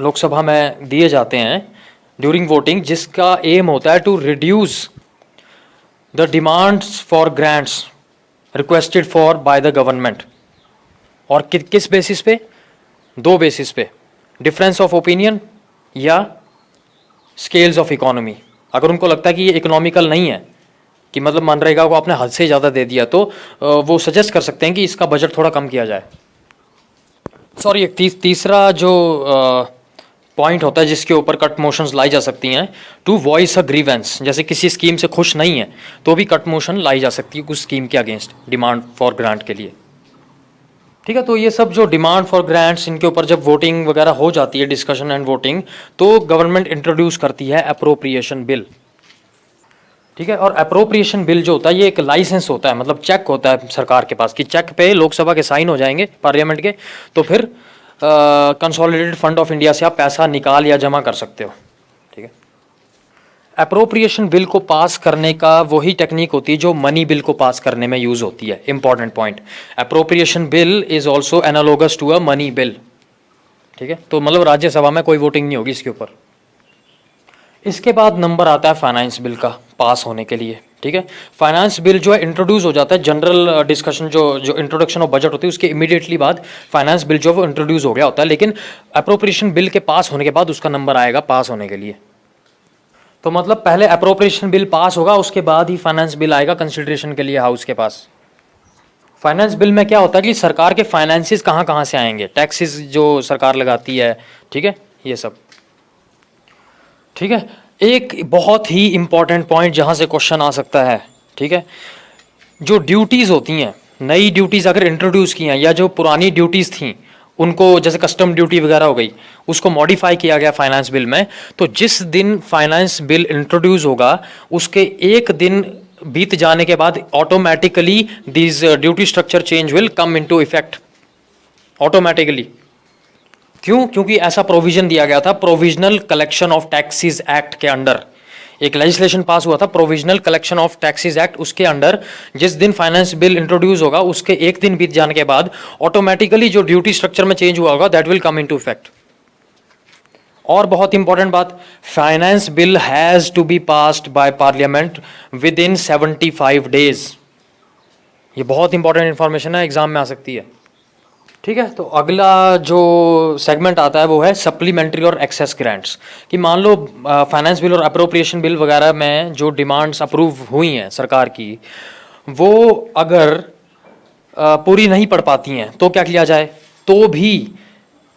लोकसभा में दिए जाते हैं ड्यूरिंग वोटिंग, जिसका एम होता है to reduce the demands for grants requested for by the government. और किस बेसिस पे? दो बेसिस पे, डिफरेंस ऑफ ओपिनियन या स्केल्स ऑफ इकोनॉमी। अगर उनको लगता है कि ये इकोनॉमिकल नहीं है, कि मतलब मनरेगा को आपने हद से ज़्यादा दे दिया, तो वो सजेस्ट कर सकते हैं कि इसका बजट थोड़ा कम किया जाए। सॉरी, एक तीसरा जो पॉइंट होता है जिसके ऊपर कट मोशंस लाई जा सकती हैं, टू वॉइस अ ग्रीवेंस। जैसे किसी स्कीम से खुश नहीं है तो भी कट मोशन लाई जा सकती है उस स्कीम के अगेंस्ट, डिमांड फॉर ग्रांट के लिए, ठीक है। तो ये सब जो डिमांड फॉर ग्रांट्स, इनके ऊपर जब वोटिंग वगैरह हो जाती है, डिस्कशन एंड वोटिंग, तो गवर्नमेंट इंट्रोड्यूस करती है अप्रोप्रिएशन बिल, ठीक है। और अप्रोप्रिएशन बिल जो होता है ये एक लाइसेंस होता है, मतलब चेक होता है सरकार के पास, कि चेक पे लोकसभा के साइन हो जाएंगे पार्लियामेंट के, तो फिर कंसोलिडेटेड फंड ऑफ इंडिया से आप पैसा निकाल या जमा कर सकते हो, ठीक है। अप्रोप्रिएशन बिल को पास करने का वही टेक्निक होती है जो मनी बिल को पास करने में यूज होती है। Important point, appropriation bill is also analogous to a money bill, ठीक है। तो मतलब राज्यसभा में कोई वोटिंग नहीं होगी इसके ऊपर। इसके बाद नंबर आता है फाइनेंस बिल का पास होने के लिए, ठीक है। फाइनेंस बिल जो है इंट्रोड्यूस हो जाता है, जनरल डिस्कशन जो इंट्रोडक्शन ऑफ बजट होती है उसके इमीडिएटली बाद फाइनेंस बिल जो है वो इंट्रोड्यूस हो गया होता है, लेकिन अप्रोप्रिएशन बिल के पास होने के बाद उसका नंबर आएगा पास होने के लिए। तो मतलब पहले अप्रोप्रिएशन बिल पास होगा, उसके बाद ही फाइनेंस बिल आएगा कंसिडरेशन के लिए हाउस के पास। फाइनेंस बिल में क्या होता है कि सरकार के फाइनेंसिस कहाँ कहाँ से आएंगे, टैक्सेस जो सरकार लगाती है, ठीक है, ये सब, ठीक है। एक बहुत ही इंपॉर्टेंट पॉइंट जहाँ से क्वेश्चन आ सकता है, ठीक है, जो ड्यूटीज़ होती हैं नई ड्यूटीज़ अगर इंट्रोड्यूस की हैं या जो पुरानी ड्यूटीज़ थी उनको, जैसे कस्टम ड्यूटी वगैरह हो गई, उसको मॉडिफाई किया गया फाइनेंस बिल में, तो जिस दिन फाइनेंस बिल इंट्रोड्यूस होगा उसके एक दिन बीत जाने के बाद automatically this duty structure change will come into effect automatically. क्यों? क्योंकि ऐसा प्रोविजन दिया गया था provisional collection of taxes act के अंडर। एक लेजिस्लेशन पास हुआ था provisional collection of taxes act, उसके अंडर जिस दिन फाइनेंस बिल इंट्रोड्यूस होगा उसके एक दिन बीत जाने के बाद ऑटोमेटिकली जो ड्यूटी स्ट्रक्चर में चेंज हुआ होगा that will come into effect. और बहुत इंपॉर्टेंट बात, finance bill has to be passed by parliament with in 75 days. ये बहुत इंपॉर्टेंट इंफॉर्मेशन है, एग्जाम में आ सकती है। ठीक है, तो अगला जो सेगमेंट आता है वो है सप्लीमेंट्री और एक्सेस ग्रांट्स। कि मान लो फाइनेंस बिल और अप्रोप्रिएशन बिल वगैरह में जो डिमांड्स अप्रूव हुई हैं सरकार की, वो अगर पूरी नहीं पड़ पाती हैं तो क्या किया जाए? तो भी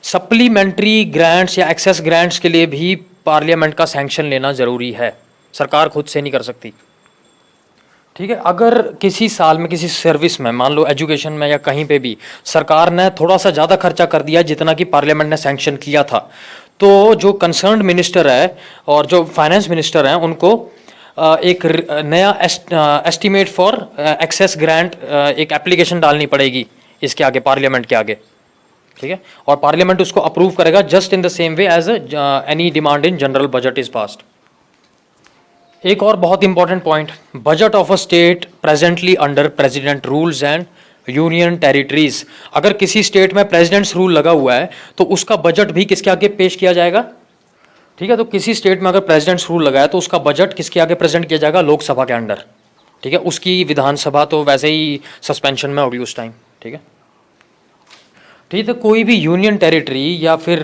सप्लीमेंट्री ग्रांट्स या एक्सेस ग्रांट्स के लिए भी पार्लियामेंट का सैंक्शन लेना ज़रूरी है, सरकार खुद से नहीं कर सकती। ठीक है, अगर किसी साल में किसी सर्विस में, मान लो एजुकेशन में या कहीं पे भी, सरकार ने थोड़ा सा ज़्यादा खर्चा कर दिया जितना कि पार्लियामेंट ने सैंक्शन किया था, तो जो कंसर्न्ड मिनिस्टर है और जो फाइनेंस मिनिस्टर हैं उनको एक नया एस्टीमेट फॉर एक्सेस ग्रांट एक एप्लीकेशन डालनी पड़ेगी इसके आगे, पार्लियामेंट के आगे। ठीक है, और पार्लियामेंट उसको अप्रूव करेगा just in the same way as any demand in general budget is passed. एक और बहुत important point, budget of a state presently under president rules and union territories. अगर किसी स्टेट में प्रेसिडेंट्स रूल लगा हुआ है तो उसका बजट भी किसके आगे पेश किया जाएगा? ठीक है, तो किसी स्टेट में अगर प्रेसिडेंट्स रूल लगा है तो उसका बजट किसके आगे प्रेजेंट किया जाएगा? लोकसभा के अंडर। ठीक है, उसकी विधानसभा तो वैसे ही सस्पेंशन में होगी उस टाइम। ठीक है, ठीक है, तो कोई भी यूनियन टेरिटरी या फिर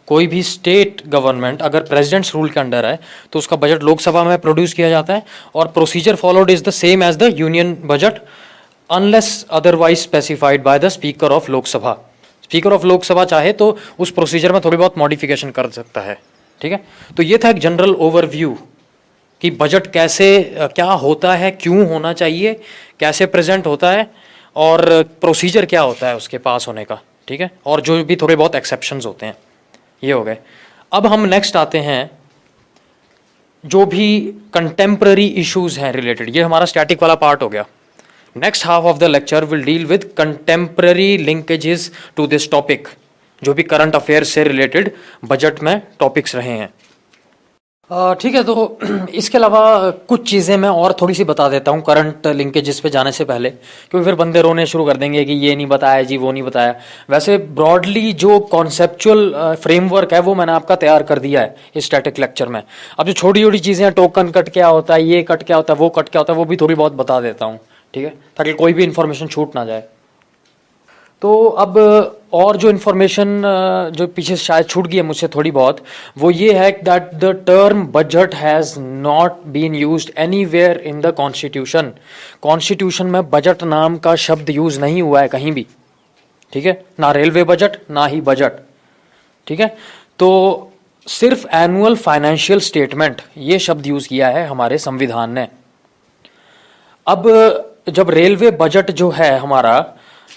कोई भी स्टेट गवर्नमेंट अगर प्रेसिडेंट्स रूल के अंडर है तो उसका बजट लोकसभा में प्रोड्यूस किया जाता है, और procedure followed is the same as the union budget unless otherwise specified by the speaker of Lok Sabha. Speaker of Lok Sabha चाहे तो उस प्रोसीजर में थोड़ी बहुत मॉडिफिकेशन कर सकता है। ठीक है, तो ये था एक जनरल ओवरव्यू कि बजट कैसे क्या होता है, क्यों होना चाहिए, कैसे प्रेजेंट होता है, और प्रोसीजर क्या होता है उसके पास होने का। ठीक है, और जो भी थोड़े बहुत एक्सेप्शंस होते हैं, ये हो गए। अब हम नेक्स्ट आते हैं जो भी कंटेम्प्ररी इश्यूज हैं रिलेटेड। ये हमारा स्टैटिक वाला पार्ट हो गया। Next half of the lecture will deal with contemporary linkages to this topic, जो भी करंट अफेयर्स से रिलेटेड बजट में टॉपिक्स रहे हैं। ठीक है, तो इसके अलावा कुछ चीज़ें मैं और थोड़ी सी बता देता हूँ करंट लिंकेजेस पे जाने से पहले, क्योंकि फिर बंदे रोने शुरू कर देंगे कि ये नहीं बताया जी, वो नहीं बताया। वैसे ब्रॉडली जो कॉन्सेप्चुअल फ्रेमवर्क है वो मैंने आपका तैयार कर दिया है इस स्टैटिक लेक्चर में। अब जो छोटी छोटी चीज़ें हैं, टोकन कट क्या होता है, ये कट क्या होता है, वो कट क्या होता है, वो भी थोड़ी बहुत बता देता हूँ। ठीक है, ताकि कोई भी इन्फॉर्मेशन छूट ना जाए। तो अब और जो इन्फॉर्मेशन जो पीछे शायद छूट गई है मुझसे थोड़ी बहुत, वो ये है that the term budget has not been used anywhere in the constitution. Constitution में बजट नाम का शब्द यूज नहीं हुआ है कहीं भी। ठीक है, ना रेलवे बजट ना ही बजट। ठीक है, तो सिर्फ एनुअल फाइनेंशियल स्टेटमेंट ये शब्द यूज किया है हमारे संविधान ने। अब जब रेलवे बजट जो है हमारा,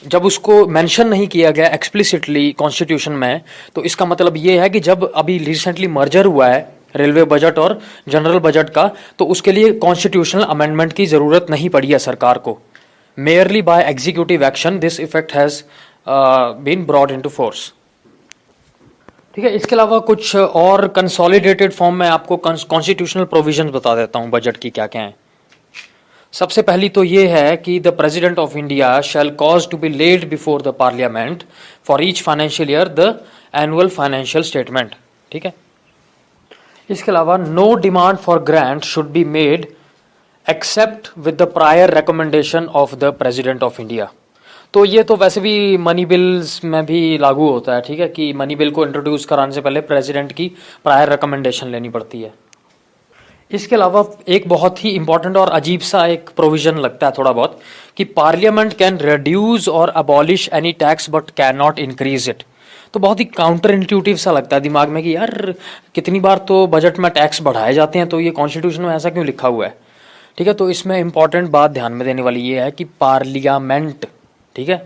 जब उसको मेंशन नहीं किया गया एक्सप्लिसिटली कॉन्स्टिट्यूशन में, तो इसका मतलब ये है कि जब अभी रिसेंटली मर्जर हुआ है रेलवे बजट और जनरल बजट का, तो उसके लिए कॉन्स्टिट्यूशनल अमेंडमेंट की ज़रूरत नहीं पड़ी है सरकार को। Merely by executive action this effect has been brought into force. ठीक है, इसके अलावा कुछ और कंसोलिडेटेड फॉर्म में आपको कॉन्स्टिट्यूशनल प्रोविजंस बता देता हूँ बजट की क्या क्या है। सबसे पहली तो ये है कि the president of India shall cause to be laid before the parliament for each financial year the annual financial statement. ठीक है, इसके अलावा no demand for grant should be made except with the prior recommendation of the president of India. तो ये तो वैसे भी मनी बिल्स में भी लागू होता है। ठीक है, कि मनी बिल को इंट्रोड्यूस कराने से पहले प्रेसिडेंट की प्रायर रिकमेंडेशन लेनी पड़ती है। इसके अलावा एक बहुत ही इंपॉर्टेंट और अजीब सा एक प्रोविजन लगता है थोड़ा बहुत, कि पार्लियामेंट कैन रिड्यूस और abolish any tax but can not increase it. तो बहुत ही काउंटर इंट्यूटिव सा लगता है दिमाग में कि यार कितनी बार तो बजट में टैक्स बढ़ाए जाते हैं, तो ये कॉन्स्टिट्यूशन में ऐसा क्यों लिखा हुआ है। ठीक है। तो इसमें इम्पॉर्टेंट बात ध्यान में देने वाली ये है कि पार्लियामेंट, ठीक है,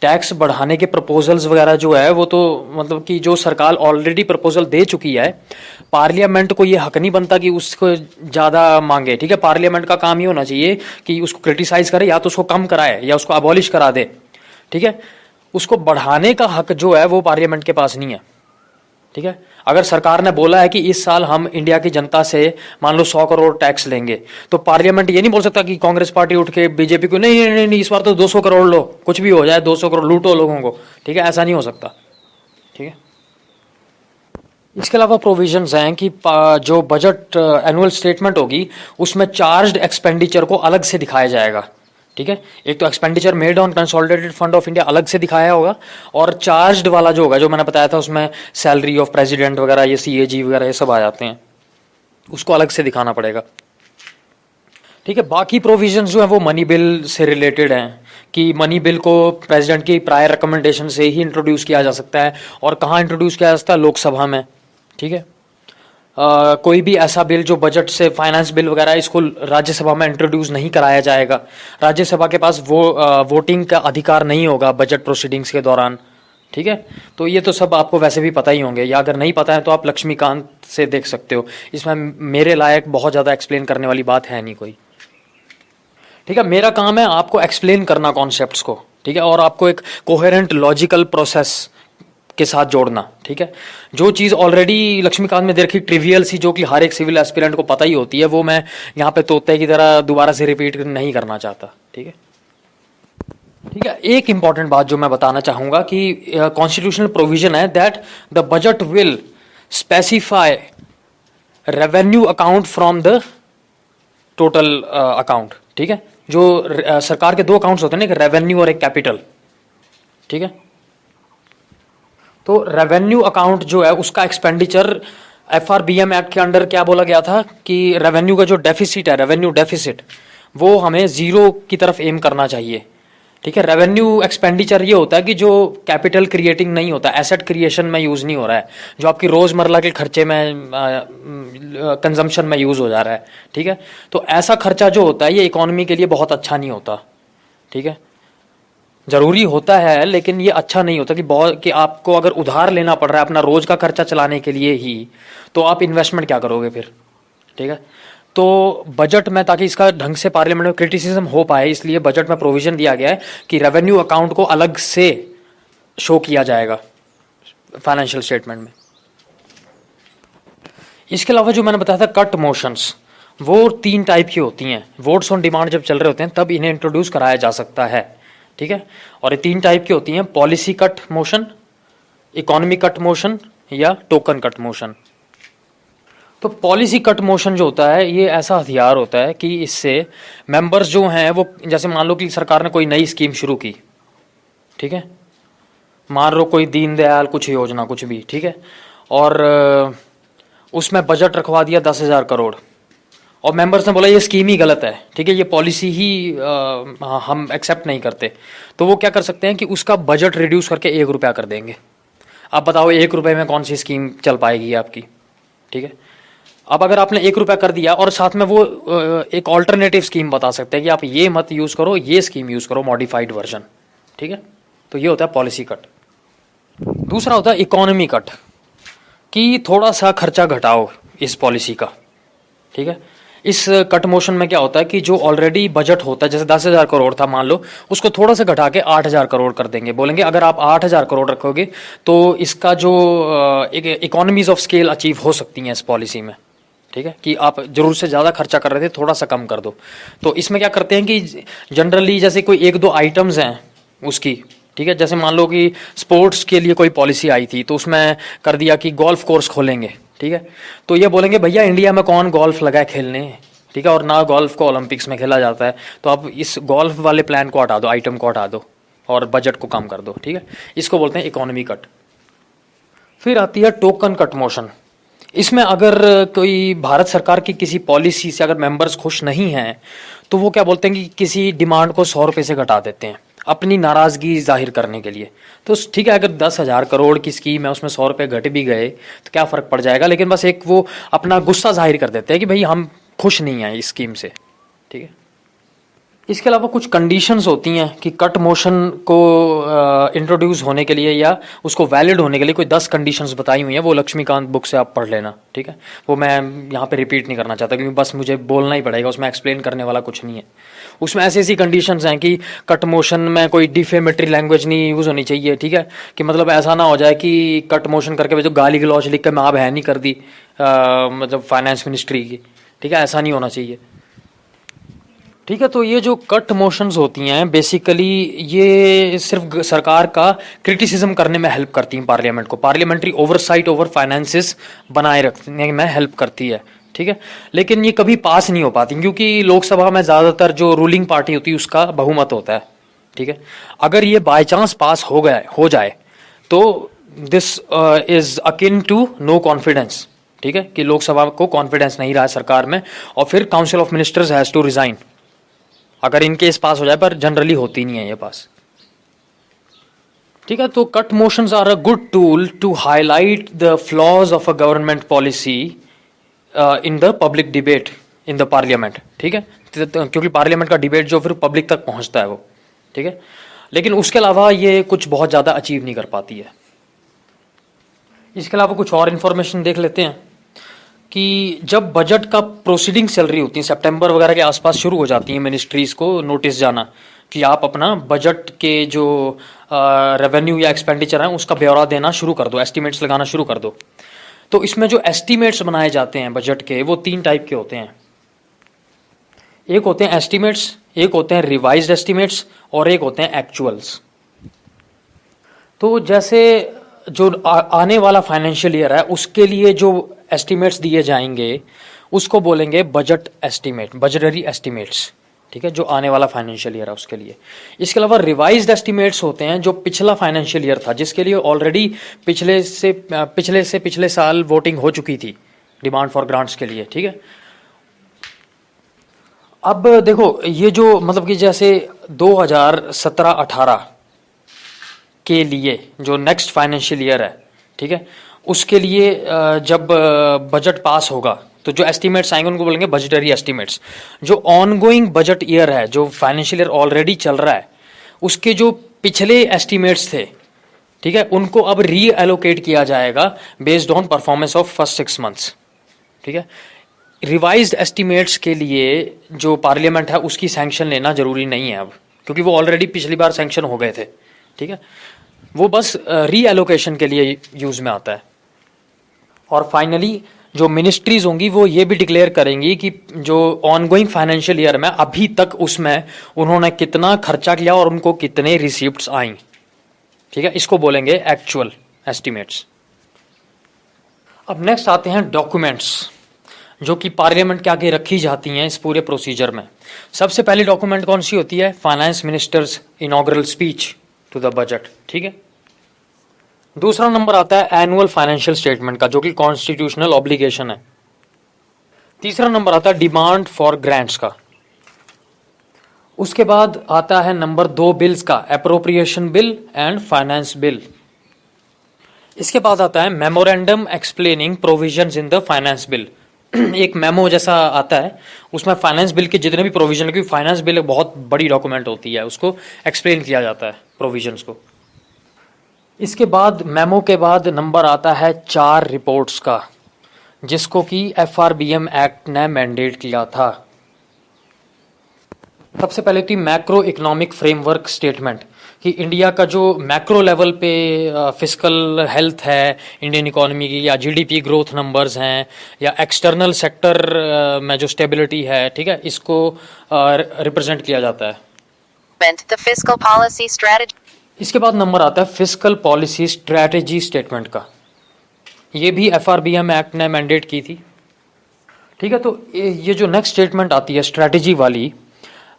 टैक्स बढ़ाने के प्रपोजल्स वगैरह जो है वो तो मतलब कि जो सरकार ऑलरेडी प्रपोजल दे चुकी है, पार्लियामेंट को ये हक नहीं बनता कि उसको ज़्यादा मांगे। ठीक है, पार्लियामेंट का काम ये होना चाहिए कि उसको क्रिटिसाइज करे, या तो उसको कम कराए या उसको अबॉलिश करा दे। ठीक है, उसको बढ़ाने का हक जो है वो पार्लियामेंट के पास नहीं है। ठीक है, अगर सरकार ने बोला है कि इस साल हम इंडिया की जनता से मान लो 100 करोड़ टैक्स लेंगे, तो पार्लियामेंट ये नहीं बोल सकता कि कांग्रेस पार्टी उठ के बीजेपी को नहीं नहीं नहीं इस बार तो 200 करोड़ लो, कुछ भी हो जाए 200 करोड़ लूटो लोगों को। ठीक है, ऐसा नहीं हो सकता। ठीक है, इसके अलावा प्रोविजंस हैं कि जो बजट एनुअल स्टेटमेंट होगी उसमें चार्ज्ड एक्सपेंडिचर को अलग से दिखाया जाएगा। ठीक है, एक तो expenditure made on consolidated fund of India अलग से दिखाया होगा, और चार्ज्ड वाला जो होगा, जो मैंने बताया था उसमें सैलरी ऑफ प्रेसिडेंट वगैरह, ये CAG वगैरह ये सब आ जाते हैं, उसको अलग से दिखाना पड़ेगा। ठीक है, बाकी प्रोविजंस जो है वो मनी बिल से रिलेटेड हैं कि मनी बिल को प्रेसिडेंट की प्रायर रिकमेंडेशन से ही इंट्रोड्यूस किया जा सकता है, और कहाँ इंट्रोड्यूस किया जा सकता है, लोकसभा में। ठीक है, कोई भी ऐसा बिल जो बजट से, फाइनेंस बिल वगैरह, इसको राज्यसभा में इंट्रोड्यूस नहीं कराया जाएगा। राज्यसभा के पास वोटिंग का अधिकार नहीं होगा बजट प्रोसीडिंग्स के दौरान। ठीक है, तो ये तो सब आपको वैसे भी पता ही होंगे, या अगर नहीं पता है तो आप लक्ष्मीकांत से देख सकते हो, इसमें मेरे लायक बहुत ज़्यादा एक्सप्लेन करने वाली बात है नहीं कोई। ठीक है, मेरा काम है आपको एक्सप्लेन करना कॉन्सेप्ट्स को। ठीक है, और आपको एक कोहेरेंट लॉजिकल प्रोसेस के साथ जोड़ना। ठीक है, जो चीज़ ऑलरेडी लक्ष्मीकांत में देखी ट्रिवियल सी, जो कि हर एक सिविल एस्पिरेंट को पता ही होती है, वो मैं यहाँ पे तोते की तरह दोबारा से रिपीट नहीं करना चाहता। ठीक है, ठीक है, एक इंपॉर्टेंट बात जो मैं बताना चाहूँगा कि कॉन्स्टिट्यूशनल प्रोविजन है that the budget will specify revenue account from the total account. ठीक है, जो सरकार के दो अकाउंट्स होते हैं ना, एक रेवेन्यू और एक कैपिटल। ठीक है, तो रेवेन्यू अकाउंट जो है उसका एक्सपेंडिचर FRBM एक्ट के अंडर क्या बोला गया था कि रेवेन्यू का जो डेफिसिट है, रेवेन्यू डेफिसिट, वो हमें जीरो की तरफ एम करना चाहिए। ठीक है, रेवेन्यू एक्सपेंडिचर ये होता है कि जो कैपिटल क्रिएटिंग नहीं होता, एसेट क्रिएशन में यूज़ नहीं हो रहा है, जो आपकी रोज़मर्रा के खर्चे में कंजम्पशन में यूज़ हो जा रहा है। ठीक है, तो ऐसा खर्चा जो होता है ये इकोनॉमी के लिए बहुत अच्छा नहीं होता। ठीक है, ज़रूरी होता है लेकिन ये अच्छा नहीं होता कि आपको अगर उधार लेना पड़ रहा है अपना रोज़ का खर्चा चलाने के लिए ही, तो आप इन्वेस्टमेंट क्या करोगे फिर। ठीक है, तो बजट में, ताकि इसका ढंग से पार्लियामेंट में क्रिटिसिज्म हो पाए, इसलिए बजट में प्रोविजन दिया गया है कि रेवेन्यू अकाउंट को अलग से शो किया जाएगा फाइनेंशियल स्टेटमेंट में। इसके अलावा जो मैंने बताया था कट मोशंस, वो 3 टाइप की होती हैं। वोट्स ऑन डिमांड जब चल रहे होते हैं तब इन्हें इंट्रोड्यूस कराया जा सकता है। ठीक है, और ये 3 टाइप की होती हैं, policy cut motion, economy cut motion या टोकन कट मोशन। तो पॉलिसी कट मोशन जो होता है ये ऐसा हथियार होता है कि इससे मेंबर्स जो हैं वो, जैसे मान लो कि सरकार ने कोई नई स्कीम शुरू की, ठीक है, मान लो कोई दीनदयाल कुछ योजना कुछ भी, ठीक है, और उसमें बजट रखवा दिया 10,000 करोड़, और मेंबर्स ने बोला ये स्कीम ही गलत है, ठीक है, ये पॉलिसी ही हम एक्सेप्ट नहीं करते, तो वो क्या कर सकते हैं कि उसका बजट रिड्यूस करके 1 रुपया कर देंगे। आप बताओ 1 रुपये में कौन सी स्कीम चल पाएगी आपकी। ठीक है, अब अगर आपने 1 रुपया कर दिया और साथ में वो एक ऑल्टरनेटिव स्कीम बता सकते हैं कि आप ये मत यूज़ करो, ये स्कीम यूज़ करो, मॉडिफाइड वर्जन। ठीक है, तो ये होता है पॉलिसी कट। दूसरा होता है इकोनॉमी कट, कि थोड़ा सा खर्चा घटाओ इस पॉलिसी का। ठीक है, इस कट मोशन में क्या होता है कि जो ऑलरेडी बजट होता है, जैसे 10,000 करोड़ था मान लो, उसको थोड़ा सा घटा के 8,000 करोड़ कर देंगे। बोलेंगे अगर आप 8,000 करोड़ रखोगे तो इसका जो एक इकोनॉमीज ऑफ स्केल अचीव हो सकती हैं इस पॉलिसी में। ठीक है, कि आप जरूर से ज़्यादा खर्चा कर रहे थे, थोड़ा सा कम कर दो। तो इसमें क्या करते हैं कि जनरली जैसे कोई 1-2 आइटम्स हैं उसकी, ठीक है, जैसे मान लो कि स्पोर्ट्स के लिए कोई पॉलिसी आई थी तो उसमें कर दिया कि गोल्फ कोर्स खोलेंगे। ठीक है, तो ये बोलेंगे भैया इंडिया में कौन गोल्फ लगाए खेलने, ठीक है, और ना गोल्फ को ओलंपिक्स में खेला जाता है, तो आप इस गोल्फ वाले प्लान को हटा दो, आइटम को हटा दो और बजट को कम कर दो। ठीक है, इसको बोलते हैं इकोनॉमी कट। फिर आती है टोकन कट मोशन। इसमें अगर कोई भारत सरकार की किसी पॉलिसी से अगर मेंबर्स खुश नहीं हैं तो वो क्या बोलते हैं कि किसी डिमांड को 100 रुपये से घटा देते हैं अपनी नाराज़गी जाहिर करने के लिए। तो ठीक है, अगर 10,000 करोड़ की स्कीम है उसमें 100 रुपये घट भी गए तो क्या फ़र्क पड़ जाएगा, लेकिन बस एक वो अपना गुस्सा जाहिर कर देते हैं कि भाई हम खुश नहीं हैं इस स्कीम से। ठीक है। इसके अलावा कुछ कंडीशंस होती हैं कि कट मोशन को इंट्रोड्यूस होने के लिए या उसको वैलिड होने के लिए कोई 10 कंडीशंस बताई हुई हैं, वो लक्ष्मीकांत बुक से आप पढ़ लेना, ठीक है। वो मैं यहाँ पे रिपीट नहीं करना चाहता क्योंकि बस मुझे बोलना ही पड़ेगा, उसमें एक्सप्लेन करने वाला कुछ नहीं है। उसमें ऐसी ऐसी कंडीशंस हैं कि कट मोशन में कोई डिफेमेटरी लैंग्वेज नहीं यूज़ होनी चाहिए, ठीक है, कि मतलब ऐसा ना हो जाए कि कट मोशन करके जो गाली गलौज लिख के माँ बहन नहीं कर दी मतलब फाइनेंस मिनिस्ट्री की, ठीक है, ऐसा नहीं होना चाहिए, ठीक है। तो ये जो कट मोशंस होती हैं बेसिकली ये सिर्फ सरकार का क्रिटिसिज्म करने में हेल्प करती हैं, पार्लियामेंट को, पार्लियामेंट्री ओवरसाइट ओवर फाइनेंसेस बनाए रखने में हेल्प करती है, ठीक है। लेकिन ये कभी पास नहीं हो पाती क्योंकि लोकसभा में ज़्यादातर जो रूलिंग पार्टी होती है उसका बहुमत होता है, ठीक है। अगर ये बाय चांस पास हो जाए तो this is akin to no confidence, ठीक है, कि लोकसभा को कॉन्फिडेंस नहीं रहा है सरकार में और फिर council of ministers has to resign अगर इन केस पास हो जाए, पर जनरली होती नहीं है ये पास, ठीक है। तो cut motions are a good tool to highlight the flaws of a government policy in the public debate in the parliament, ठीक है, क्योंकि पार्लियामेंट का डिबेट जो फिर पब्लिक तक पहुंचता है वो, ठीक है। लेकिन उसके अलावा ये कुछ बहुत ज़्यादा अचीव नहीं कर पाती है। इसके अलावा कुछ और इन्फॉर्मेशन देख लेते हैं कि जब बजट का प्रोसीडिंग चल रही होती है, सितंबर वगैरह के आसपास शुरू हो जाती है मिनिस्ट्रीज़ को नोटिस जाना कि आप अपना बजट के जो रेवेन्यू या एक्सपेंडिचर है उसका ब्यौरा देना शुरू कर दो, एस्टीमेट्स लगाना शुरू कर दो। तो इसमें जो एस्टीमेट्स बनाए जाते हैं बजट के वो 3 टाइप के होते हैं। एक होते हैं एस्टीमेट्स, एक होते हैं रिवाइज्ड एस्टीमेट्स और एक होते हैं एक्चुअल्स। तो जैसे जो आने वाला फाइनेंशियल ईयर है उसके लिए जो एस्टीमेट्स दिए जाएंगे उसको बोलेंगे बजट एस्टीमेट, बजटरी एस्टीमेट्स, ठीक है, जो आने वाला फाइनेंशियल ईयर है उसके लिए। इसके अलावा रिवाइज्ड एस्टीमेट्स होते हैं जो पिछला फाइनेंशियल ईयर था, जिसके लिए ऑलरेडी पिछले साल वोटिंग हो चुकी थी डिमांड फॉर ग्रांट्स के लिए, ठीक है। अब देखो ये जो मतलब कि जैसे 2017-18 के लिए जो नेक्स्ट फाइनेंशियल ईयर है, ठीक है, उसके लिए जब बजट पास होगा तो जो एस्टीमेट्स आएंगे उनको बोलेंगे बजटरी एस्टीमेट्स। जो ऑनगोइंग बजट ईयर है, जो फाइनेंशियल ईयर ऑलरेडी चल रहा है, उसके जो पिछले एस्टीमेट्स थे, ठीक है, उनको अब री एलोकेट किया जाएगा based on performance of first 6 months, ठीक है। रिवाइज्ड एस्टीमेट्स के लिए जो पार्लियामेंट है उसकी सैंक्शन लेना जरूरी नहीं है अब, क्योंकि वो ऑलरेडी पिछली बार सैंक्शन हो गए थे, ठीक है। वो बस री एलोकेशन के लिए यूज में आता है। और फाइनली जो मिनिस्ट्रीज होंगी वो ये भी डिक्लेयर करेंगी कि जो ऑनगोइंग फाइनेंशियल ईयर में अभी तक उसमें उन्होंने कितना खर्चा किया और उनको कितने रिसीप्ट्स आई, ठीक है, इसको बोलेंगे एक्चुअल एस्टीमेट्स। अब नेक्स्ट आते हैं डॉक्यूमेंट्स जो कि पार्लियामेंट के आगे रखी जाती हैं इस पूरे प्रोसीजर में। सबसे पहली डॉक्यूमेंट कौन सी होती है? Finance ministers inaugural speech to the budget, ठीक है। दूसरा नंबर आता है एनुअल फाइनेंशियल स्टेटमेंट का, जो कि कॉन्स्टिट्यूशनल ऑब्लिगेशन है। तीसरा नंबर आता है डिमांड फॉर ग्रांट्स का। उसके बाद आता है नंबर 2 बिल्स का, appropriation bill and finance bill. इसके बाद आता है memorandum explaining provisions in the finance bill. एक मेमो जैसा आता है, उसमें फाइनेंस बिल के जितने भी प्रोविजन, क्योंकि फाइनेंस बिल एक बहुत बड़ी डॉक्यूमेंट होती है, उसको एक्सप्लेन किया जाता है प्रोविजंस को। इसके बाद मेमो के बाद नंबर आता है 4 रिपोर्ट्स का, जिसको कि FRBM एक्ट ने मैंडेट किया था। सबसे पहले थी मैक्रो इकोनॉमिक फ्रेमवर्क स्टेटमेंट, कि इंडिया का जो मैक्रो लेवल पे फिस्कल हेल्थ है इंडियन इकोनॉमी की, या GDP ग्रोथ नंबर्स हैं, या एक्सटर्नल सेक्टर में जो स्टेबिलिटी है, ठीक है, इसको रिप्रेजेंट किया जाता है। The fiscal policy strategy. इसके बाद नंबर आता है फिस्कल पॉलिसी स्ट्रैटेजी स्टेटमेंट का। ये भी FRBM एक्ट ने मैंडेट की थी, ठीक है। तो ये जो नेक्स्ट स्टेटमेंट आती है स्ट्रैटेजी वाली,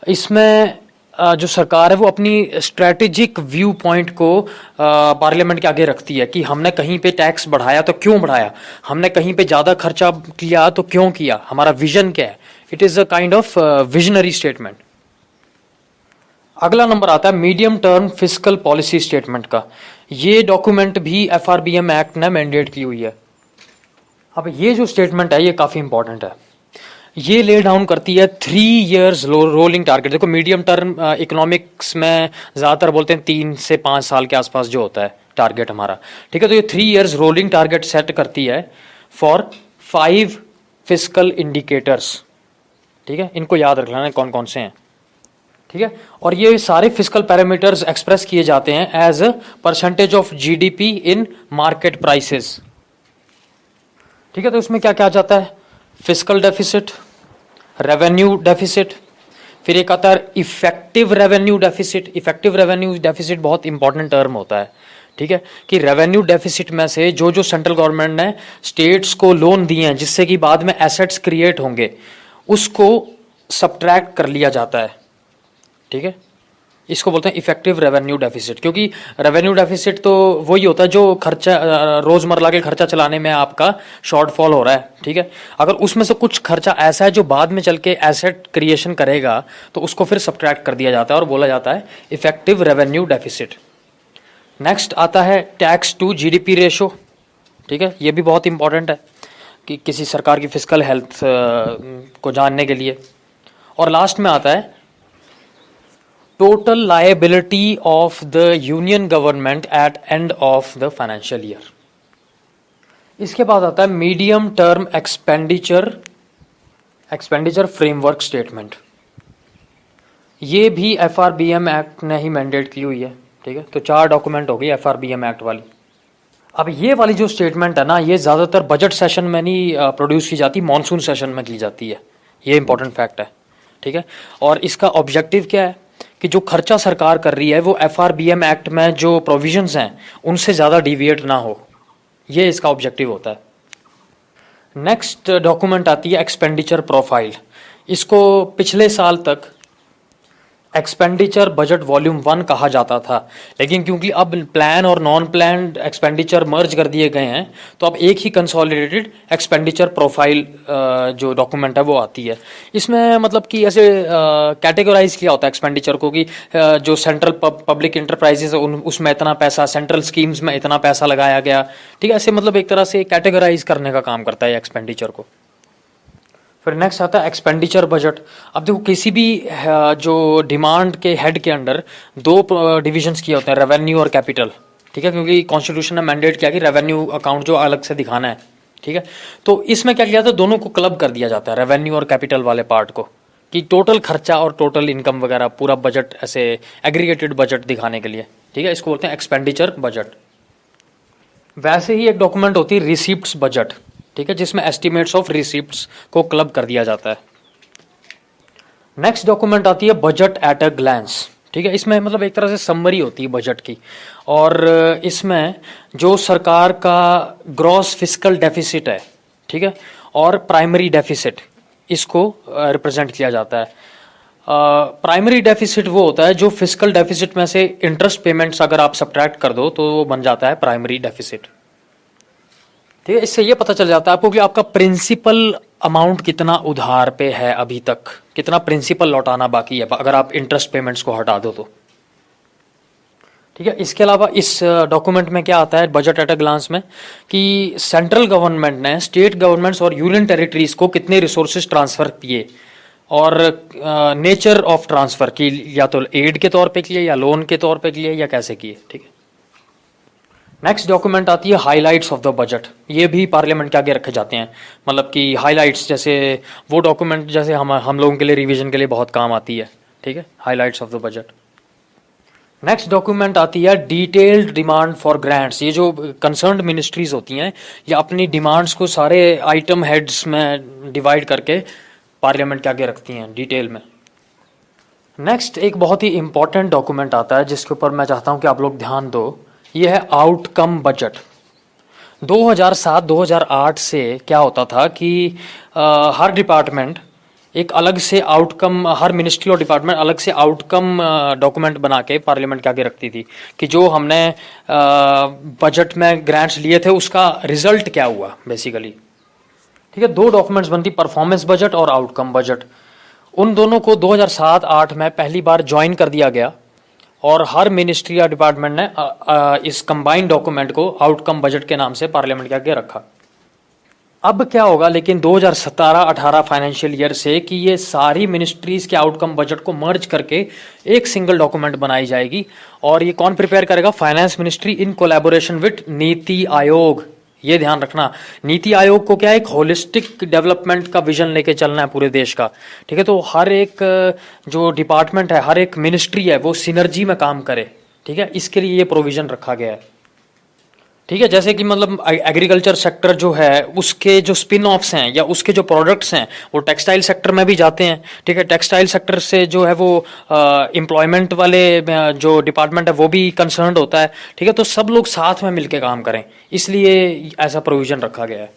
इसमें जो सरकार है वो अपनी स्ट्रैटेजिक व्यू पॉइंट को पार्लियामेंट के आगे रखती है कि हमने कहीं पे टैक्स बढ़ाया तो क्यों बढ़ाया, हमने कहीं पे ज़्यादा खर्चा किया तो क्यों किया, हमारा विजन क्या है। It is a kind of visionary statement. अगला नंबर आता है medium term fiscal policy statement का। ये डॉक्यूमेंट भी FRBM एक्ट ने मैंडेट की हुई है। अब ये जो स्टेटमेंट है ये काफ़ी इंपॉर्टेंट है। ये ले डाउन करती है 3 years रोलिंग टारगेट। देखो मीडियम टर्म इकोनॉमिक्स में ज़्यादातर बोलते हैं 3 से 5 साल के आसपास जो होता है टारगेट हमारा, ठीक है। तो ये 3 years रोलिंग टारगेट सेट करती है फॉर 5 फिस्कल इंडिकेटर्स, ठीक है। इनको याद रख लेना कौन कौन से हैं, ठीक है। और ये सारे फिस्कल पैरामीटर्स एक्सप्रेस किए जाते हैं as percentage of GDP in market prices, ठीक है। तो इसमें क्या क्या आ जाता है, फिस्कल डेफिसिट, रेवेन्यू डेफिसिट, फिर एक आता है effective revenue deficit. Effective revenue deficit बहुत इंपॉर्टेंट टर्म होता है, ठीक है, कि रेवेन्यू डेफिसिट में से जो जो सेंट्रल गवर्नमेंट ने स्टेट्स को लोन दिए हैं जिससे कि बाद में एसेट्स क्रिएट होंगे, उसको सब्ट्रैक्ट कर लिया जाता है, ठीक है। इसको बोलते हैं इफेक्टिव रेवेन्यू डेफिसिट, क्योंकि रेवेन्यू डेफिसिट तो वही होता है जो खर्चा रोजमर्रा के खर्चा चलाने में आपका शॉर्टफॉल हो रहा है, ठीक है। अगर उसमें से कुछ खर्चा ऐसा है जो बाद में चल के एसेट क्रिएशन करेगा तो उसको फिर सब्ट्रैक्ट कर दिया जाता है और बोला जाता है इफेक्टिव रेवेन्यू डेफिसिट। नेक्स्ट आता है टैक्स टू जीडीपी रेशो, ठीक है। ये भी बहुत इंपॉर्टेंट है कि किसी सरकार की फिस्कल हेल्थ को जानने के लिए। और लास्ट में आता है total liability of the union government at end of the financial year. इसके बाद आता है medium term expenditure framework statement. ये भी एफआरबीएम एक्ट ने ही मैंडेट की हुई है, ठीक है। तो 4 डॉक्यूमेंट हो गई एफआरबीएम एक्ट वाली। अब ये वाली जो स्टेटमेंट है ना, ये ज़्यादातर बजट सेशन में नहीं प्रोड्यूस की जाती, मॉनसून सेशन में की जाती है। ये इंपॉर्टेंट फैक्ट है, ठीक है। और इसका ऑब्जेक्टिव क्या है कि जो खर्चा सरकार कर रही है वो एफआरबीएम एक्ट में जो प्रोविजंस हैं उनसे ज़्यादा डिविएट ना हो, ये इसका ऑब्जेक्टिव होता है। नेक्स्ट डॉक्यूमेंट आती है एक्सपेंडिचर प्रोफाइल। इसको पिछले साल तक एक्सपेंडिचर बजट वॉल्यूम 1 कहा जाता था, लेकिन क्योंकि अब प्लान और नॉन प्लान्ड एक्सपेंडिचर मर्ज कर दिए गए हैं तो अब एक ही कंसोलिडेटेड एक्सपेंडिचर प्रोफाइल जो डॉक्यूमेंट है वो आती है। इसमें मतलब कि ऐसे कैटेगराइज किया होता है एक्सपेंडिचर को कि जो सेंट्रल पब्लिक इंटरप्राइजेज है उसमें इतना पैसा, सेंट्रल स्कीम्स में इतना पैसा लगाया गया, ठीक है। ऐसे मतलब एक तरह से कैटेगराइज करने का काम करता है एक्सपेंडिचर को। फिर नेक्स्ट आता है एक्सपेंडिचर बजट। अब देखो किसी भी जो डिमांड के हेड के अंडर 2 डिविजन्स किए होते हैं, रेवेन्यू और कैपिटल, ठीक है, क्योंकि कॉन्स्टिट्यूशन ने मैंडेट किया कि रेवेन्यू अकाउंट जो अलग से दिखाना है, ठीक है। तो इसमें क्या किया था, दोनों को क्लब कर दिया जाता है, रेवेन्यू और कैपिटल वाले पार्ट को, कि टोटल खर्चा और टोटल इनकम वगैरह पूरा बजट ऐसे एग्रीगेटेड बजट दिखाने के लिए, ठीक है। इसको बोलते हैं एक्सपेंडिचर बजट। वैसे ही एक डॉक्यूमेंट होती है रिसीप्ट्स बजट, ठीक है, जिसमें एस्टिमेट्स ऑफ रिसीप्ट्स को क्लब कर दिया जाता है। नेक्स्ट डॉक्यूमेंट आती है बजट एट अ ग्लैंस, ठीक है। इसमें मतलब एक तरह से समरी होती है बजट की, और इसमें जो सरकार का ग्रॉस फिस्कल डेफिसिट है, ठीक है, और प्राइमरी डेफिसिट, इसको रिप्रेजेंट किया जाता है। प्राइमरी डेफिसिट वो होता है जो फिस्कल डेफिसिट में से इंटरेस्ट पेमेंट्स अगर आप सब्ट्रैक्ट कर दो तो वो बन जाता है प्राइमरी डेफिसिट, ठीक है। इससे ये पता चल जाता है आपको कि आपका प्रिंसिपल अमाउंट कितना उधार पे है, अभी तक कितना प्रिंसिपल लौटाना बाकी है अगर आप इंटरेस्ट पेमेंट्स को हटा दो तो, ठीक है। इसके अलावा इस डॉक्यूमेंट में क्या आता है बजट एट अ ग्लांस में, कि सेंट्रल गवर्नमेंट ने स्टेट गवर्नमेंट्स और यूनियन टेरिटरीज को कितने रिसोर्सेज ट्रांसफर किए और नेचर ऑफ ट्रांसफर की, या तो एड के तौर पे किए या लोन के तौर पे किए या कैसे किए, ठीक है। नेक्स्ट डॉक्यूमेंट आती है हाइलाइट्स ऑफ द बजट। ये भी पार्लियामेंट के आगे रखे जाते हैं, मतलब कि हाइलाइट्स जैसे वो डॉक्यूमेंट जैसे हम लोगों के लिए रिवीजन के लिए बहुत काम आती है, ठीक है, highlights of the budget. Next document आती है डिटेल्ड डिमांड फॉर ग्रांट्स। ये जो कंसर्न्ड मिनिस्ट्रीज होती हैं ये अपनी डिमांड्स को सारे आइटम हेड्स में डिवाइड करके पार्लियामेंट के आगे रखती हैं डिटेल में। नेक्स्ट एक बहुत ही इंपॉर्टेंट डॉक्यूमेंट आता है जिसके ऊपर मैं चाहता हूं कि आप लोग ध्यान दो, ये है आउटकम बजट। 2007-2008 से क्या होता था कि हर डिपार्टमेंट एक अलग से आउटकम, हर मिनिस्ट्री और डिपार्टमेंट अलग से आउटकम डॉक्यूमेंट बना के पार्लियामेंट के आगे रखती थी कि जो हमने बजट में ग्रांट्स लिए थे उसका रिजल्ट क्या हुआ बेसिकली, ठीक है। 2 डॉक्यूमेंट्स बनती, परफॉर्मेंस बजट और आउटकम बजट। उन दोनों को 2007-8 में पहली बार ज्वाइन कर दिया गया और हर मिनिस्ट्री या डिपार्टमेंट ने इस कंबाइंड डॉक्यूमेंट को आउटकम बजट के नाम से पार्लियामेंट के आगे रखा। अब क्या होगा लेकिन 2017-18 फाइनेंशियल ईयर से कि ये सारी मिनिस्ट्रीज के आउटकम बजट को मर्ज करके एक सिंगल डॉक्यूमेंट बनाई जाएगी। और ये कौन प्रिपेयर करेगा? Finance ministry in collaboration with NITI Aayog. ये ध्यान रखना, नीति आयोग को क्या है, एक होलिस्टिक डेवलपमेंट का विजन लेके चलना है पूरे देश का। ठीक है, तो हर एक जो डिपार्टमेंट है, हर एक मिनिस्ट्री है, वो सिनर्जी में काम करे। ठीक है, इसके लिए ये प्रोविजन रखा गया है। ठीक है, जैसे कि मतलब एग्रीकल्चर सेक्टर जो है उसके जो स्पिन ऑफ्स हैं या उसके जो प्रोडक्ट्स हैं वो टेक्सटाइल सेक्टर में भी जाते हैं। ठीक है, टेक्सटाइल सेक्टर से जो है वो एम्प्लॉयमेंट वाले जो डिपार्टमेंट है वो भी कंसर्न्ड होता है। ठीक है, तो सब लोग साथ में मिलकर काम करें, इसलिए ऐसा प्रोविजन रखा गया है।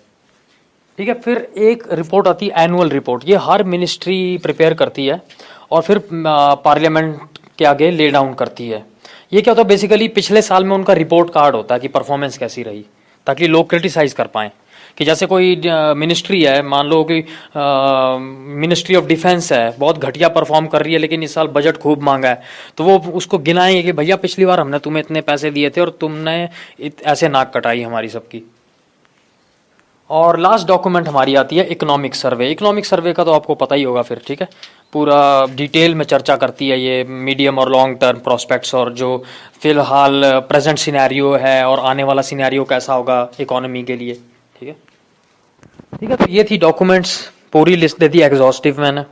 ठीक है, फिर एक रिपोर्ट आती है एनुअल रिपोर्ट। ये हर मिनिस्ट्री प्रिपेयर करती है और फिर पार्लियामेंट के आगे ले डाउन करती है। ये क्या होता है, बेसिकली पिछले साल में उनका रिपोर्ट कार्ड होता है कि परफॉर्मेंस कैसी रही, ताकि लोग क्रिटिसाइज कर पाएं कि जैसे कोई मिनिस्ट्री है, मान लो कि मिनिस्ट्री ऑफ डिफेंस है, बहुत घटिया परफॉर्म कर रही है लेकिन इस साल बजट खूब मांगा है, तो वो उसको गिनाएंगे कि भैया पिछली बार हमने तुम्हें इतने पैसे दिए थे और तुमने ऐसे नाक कटाई हमारी सबकी। और लास्ट डॉक्यूमेंट हमारी आती है इकोनॉमिक सर्वे। इकोनॉमिक सर्वे का तो आपको पता ही होगा फिर। ठीक है, पूरा डिटेल में चर्चा करती है ये मीडियम और लॉन्ग टर्म प्रोस्पेक्ट्स और जो फिलहाल प्रेजेंट सिनेरियो है और आने वाला सिनेरियो कैसा होगा इकोनॉमी के लिए। ठीक है, ठीक है, तो ये थी डॉक्यूमेंट्स, पूरी लिस्ट दे दी एग्जॉस्टिव मैंने।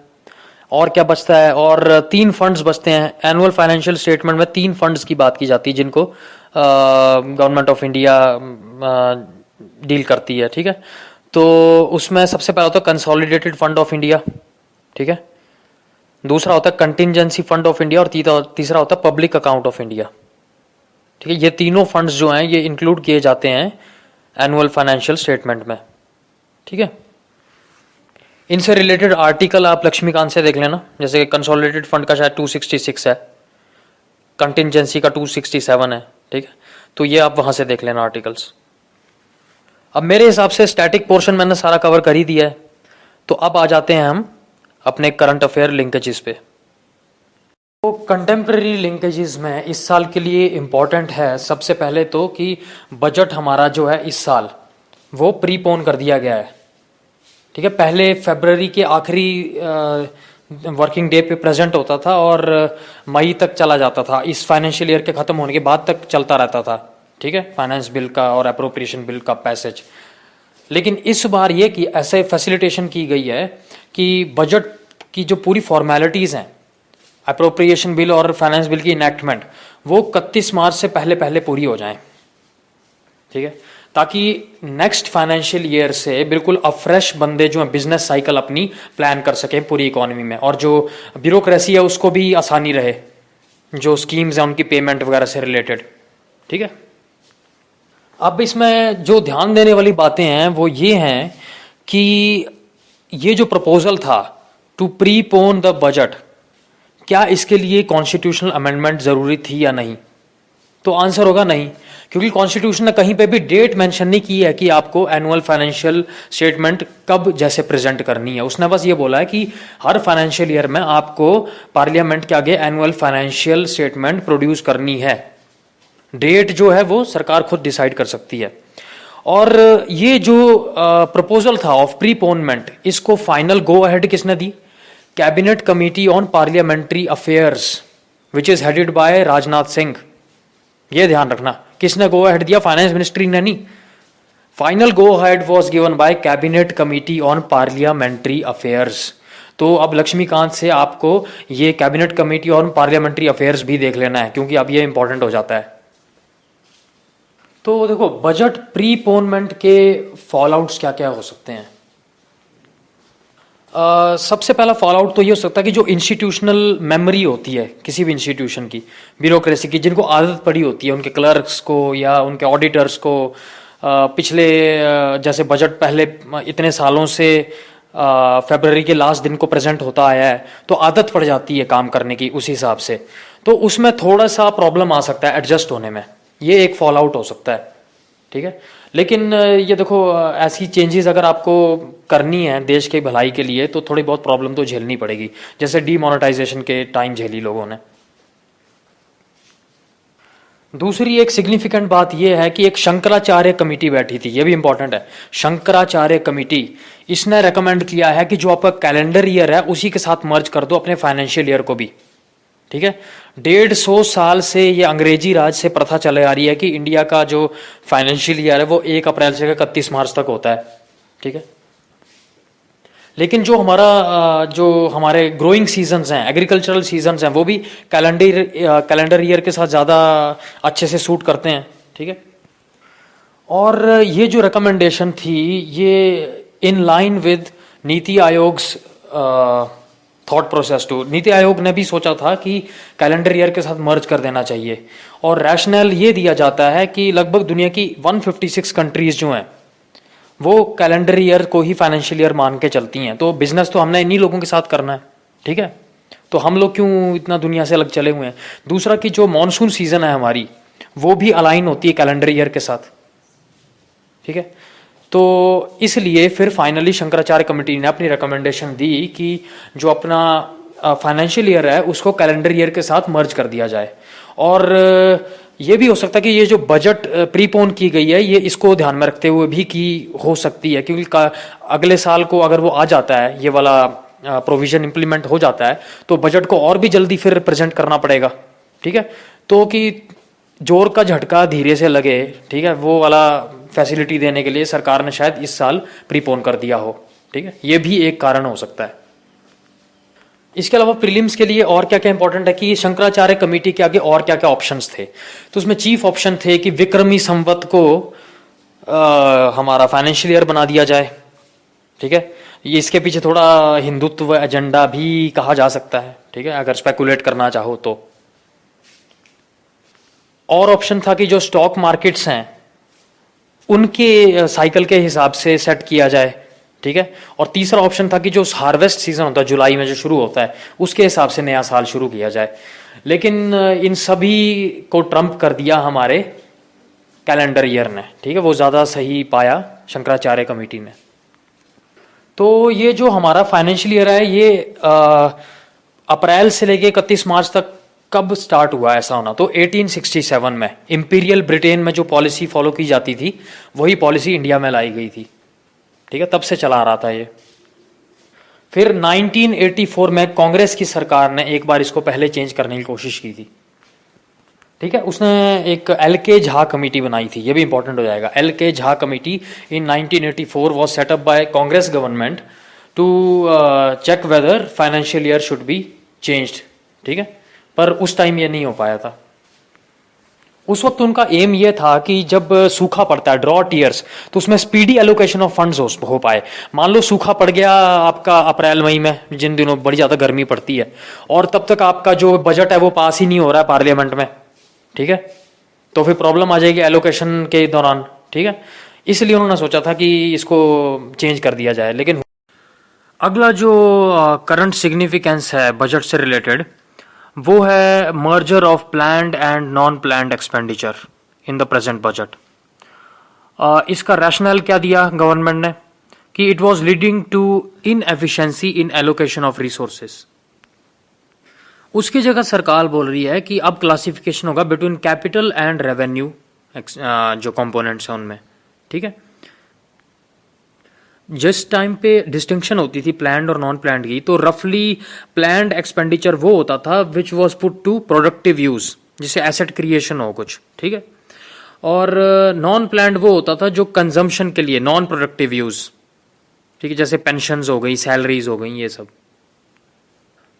और क्या बचता है? और 3 फंड्स बचते हैं एनुअल फाइनेंशियल स्टेटमेंट में। 3 फंड्स की बात की जाती है जिनको गवर्नमेंट ऑफ इंडिया डील करती है। ठीक है, तो उसमें सबसे पहला होता है कंसोलिडेटेड फंड ऑफ इंडिया। ठीक है, दूसरा होता है कंटिजेंसी फंड ऑफ इंडिया और तीसरा होता है पब्लिक अकाउंट ऑफ इंडिया। ठीक है, ये तीनों फंड्स जो हैं ये इंक्लूड किए जाते हैं एनुअल फाइनेंशियल स्टेटमेंट में। ठीक है, इनसे रिलेटेड आर्टिकल आप लक्ष्मीकांत से देख लेना, जैसे कंसोलिडेटेड फंड का शायद 266 है, कंटिजेंसी का 267 है। ठीक है, तो ये आप वहां से देख लेना आर्टिकल्स। अब मेरे हिसाब से स्टैटिक पोर्शन मैंने सारा कवर कर ही दिया है, तो अब आ जाते हैं हम अपने करंट अफेयर लिंकेजेस पे। तो कंटेम्प्रेरी लिंकेजेस में इस साल के लिए इम्पॉर्टेंट है सबसे पहले तो कि बजट हमारा जो है इस साल वो प्रीपोन कर दिया गया है। ठीक है, पहले फरवरी के आखिरी वर्किंग डे पे प्रेजेंट होता था और मई तक चला जाता था, इस फाइनेंशियल ईयर के खत्म होने के बाद तक चलता रहता था। ठीक है, फाइनेंस बिल का और अप्रोप्रिएशन बिल का पैसेज। लेकिन इस बार ये कि ऐसे फैसिलिटेशन की गई है कि बजट की जो पूरी फॉर्मेलिटीज हैं, अप्रोप्रिएशन बिल और फाइनेंस बिल की इनेक्टमेंट, वो 31 मार्च से पहले पहले पूरी हो जाएं। ठीक है, ताकि नेक्स्ट फाइनेंशियल ईयर से बिल्कुल अफ्रेश बंदे जो है बिजनेस साइकिल अपनी प्लान कर सकें पूरी इकोनॉमी में, और जो ब्यूरोक्रेसी है उसको भी आसानी रहे, जो स्कीम्स हैं उनकी पेमेंट वगैरह से रिलेटेड। ठीक है, अब इसमें जो ध्यान देने वाली बातें हैं वो ये हैं कि ये जो प्रपोजल था टू प्रीपोन द बजट, क्या इसके लिए कॉन्स्टिट्यूशनल अमेंडमेंट जरूरी थी या नहीं? तो आंसर होगा नहीं, क्योंकि कॉन्स्टिट्यूशन ने कहीं पे भी डेट मेंशन नहीं की है कि आपको एनुअल फाइनेंशियल स्टेटमेंट कब जैसे प्रेजेंट करनी है। उसने बस ये बोला है कि हर फाइनेंशियल ईयर में आपको पार्लियामेंट के आगे एनुअल फाइनेंशियल स्टेटमेंट प्रोड्यूस करनी है। डेट जो है वो सरकार खुद डिसाइड कर सकती है। और ये जो प्रपोजल था ऑफ प्रीपोनमेंट, इसको फाइनल गो अहेड किसने दी? Cabinet committee on parliamentary affairs which is headed by Rajnath Singh. ये ध्यान रखना, किसने गो अहेड दिया? फाइनेंस मिनिस्ट्री ने नहीं। Final go ahead was given by cabinet committee on parliamentary affairs. तो अब लक्ष्मीकांत से आपको ये cabinet committee on parliamentary affairs भी देख लेना है, क्योंकि अब ये इंपॉर्टेंट हो जाता है। तो देखो, बजट प्रीपोनमेंट के फॉल आउट्स क्या क्या हो सकते हैं। सबसे पहला फॉल आउट तो ये हो सकता है कि जो इंस्टीट्यूशनल मेमोरी होती है किसी भी इंस्टीट्यूशन की, ब्यूरोक्रेसी की, जिनको आदत पड़ी होती है उनके क्लर्क्स को या उनके ऑडिटर्स को, पिछले जैसे बजट पहले इतने सालों से फरवरी के लास्ट दिन को प्रेजेंट होता आया है, तो आदत पड़ जाती है काम करने की उस हिसाब से, तो उसमें थोड़ा सा प्रॉब्लम आ सकता है एडजस्ट होने में। ये एक फॉल आउट हो सकता है। ठीक है, लेकिन ये देखो, ऐसी चेंजेस अगर आपको करनी है देश के भलाई के लिए तो थोड़ी बहुत प्रॉब्लम तो झेलनी पड़ेगी, जैसे डीमोनेटाइजेशन के टाइम झेली लोगों ने। दूसरी एक सिग्निफिकेंट बात यह है कि एक शंकराचार्य कमेटी बैठी थी, ये भी इंपॉर्टेंट है। शंकराचार्य कमेटी, इसने रेकमेंड किया है कि जो आपका कैलेंडर ईयर है उसी के साथ मर्ज कर दो अपने फाइनेंशियल ईयर को भी। ठीक है, 150 साल से ये अंग्रेजी राज से प्रथा चले आ रही है कि इंडिया का जो फाइनेंशियल ईयर है वो 1 अप्रैल से 31 मार्च तक होता है। ठीक है, लेकिन जो हमारे ग्रोइंग सीजन्स हैं, एग्रीकल्चरल सीजन्स हैं, वो भी कैलेंडर ईयर के साथ ज़्यादा अच्छे से सूट करते हैं। ठीक है, और ये जो रिकमेंडेशन थी ये इन लाइन विद नीति Aayog's thought process to. NITI Aayog ने भी सोचा था कि कैलेंडर ईयर के साथ मर्ज कर देना चाहिए, और रैशनल ये दिया जाता है कि लगभग दुनिया की 156 कंट्रीज जो हैं वो कैलेंडर ईयर को ही फाइनेंशियल ईयर मान के चलती हैं। तो बिजनेस तो हमने इन्हीं लोगों के साथ करना है। ठीक है, तो हम लोग क्यों इतना दुनिया से अलग चले हुए हैं। दूसरा कि जो मॉनसून सीजन है हमारी वो भी अलाइन होती है कैलेंडर ईयर के साथ। ठीक है, तो इसलिए फिर फाइनली शंकराचार्य कमेटी ने अपनी रिकमेंडेशन दी कि जो अपना फाइनेंशियल ईयर है उसको कैलेंडर ईयर के साथ मर्ज कर दिया जाए। और ये भी हो सकता है कि ये जो बजट प्रीपोन की गई है ये इसको ध्यान में रखते हुए भी की हो सकती है, क्योंकि अगले साल को अगर वो आ जाता है, ये वाला प्रोविजन इंप्लीमेंट हो जाता है, तो बजट को और भी जल्दी फिर प्रेजेंट करना पड़ेगा। ठीक है, तो कि जोर का झटका धीरे से लगे, ठीक है, वो वाला फैसिलिटी देने के लिए सरकार ने शायद इस साल प्रीपोन कर दिया हो। ठीक है, ये भी एक कारण हो सकता है। इसके अलावा प्रीलिम्स के लिए और क्या क्या इंपॉर्टेंट है कि शंकराचार्य कमेटी के आगे और क्या क्या ऑप्शंस थे। तो उसमें चीफ ऑप्शन थे कि विक्रमी संवत को हमारा फाइनेंशियल ईयर बना दिया जाए। ठीक है, ये इसके पीछे थोड़ा हिंदुत्व एजेंडा भी कहा जा सकता है। ठीक है, अगर स्पेकुलेट करना चाहो तो। और ऑप्शन था कि जो स्टॉक मार्केट्स हैं उनके साइकिल के हिसाब से सेट किया जाए। ठीक है, और तीसरा ऑप्शन था कि जो हार्वेस्ट सीजन होता है जुलाई में जो शुरू होता है उसके हिसाब से नया साल शुरू किया जाए। लेकिन इन सभी को ट्रम्प कर दिया हमारे कैलेंडर ईयर ने। ठीक है, वो ज़्यादा सही पाया शंकराचार्य कमेटी ने। तो ये जो हमारा फाइनेंशियल ईयर है ये अप्रैल से लेके 31 मार्च तक कब स्टार्ट हुआ ऐसा होना, तो 1867 में इंपीरियल ब्रिटेन में जो पॉलिसी फॉलो की जाती थी वही पॉलिसी इंडिया में लाई गई थी। ठीक है, तब से चला आ रहा था ये। फिर 1984 में कांग्रेस की सरकार ने एक बार इसको पहले चेंज करने की कोशिश की थी। ठीक है, उसने एक एल.के. झा कमेटी बनाई थी, ये भी इंपॉर्टेंट हो जाएगा। L K. Jha committee in 1984 was set up by Congress government to check whether financial year should be changed. ठीक है, पर उस टाइम ये नहीं हो पाया था। उस वक्त उनका एम ये था कि जब सूखा पड़ता है, ड्रॉट ईयर्स, तो उसमें स्पीडी एलोकेशन ऑफ फंड्स हो पाए। मान लो सूखा पड़ गया आपका अप्रैल मई में, जिन दिनों बड़ी ज़्यादा गर्मी पड़ती है, और तब तक आपका जो बजट है वो पास ही नहीं हो रहा है पार्लियामेंट में। ठीक है, तो फिर प्रॉब्लम आ जाएगी एलोकेशन के दौरान। ठीक है, इसलिए उन्होंने सोचा था कि इसको चेंज कर दिया जाए। लेकिन अगला जो करंट सिग्निफिकेंस है बजट से रिलेटेड वो है merger of planned and non planned expenditure in the present budget. इसका रैशनल क्या दिया गवर्नमेंट ने कि it was leading to inefficiency in allocation of resources. उसकी जगह सरकार बोल रही है कि अब क्लासिफिकेशन होगा बिटवीन कैपिटल एंड रेवेन्यू जो कंपोनेंट्स हैं उनमें। ठीक है, जिस टाइम पे डिस्टिंक्शन होती थी प्लैंड और नॉन प्लैंड की, तो रफली प्लैंड एक्सपेंडिचर वो होता था which was put to productive use, जिसे एसेट क्रिएशन हो कुछ। ठीक है, और नॉन प्लैंड वो होता था जो कंजम्पशन के लिए, नॉन प्रोडक्टिव यूज। ठीक है, जैसे पेंशंस हो गई, सैलरीज हो गई, ये सब।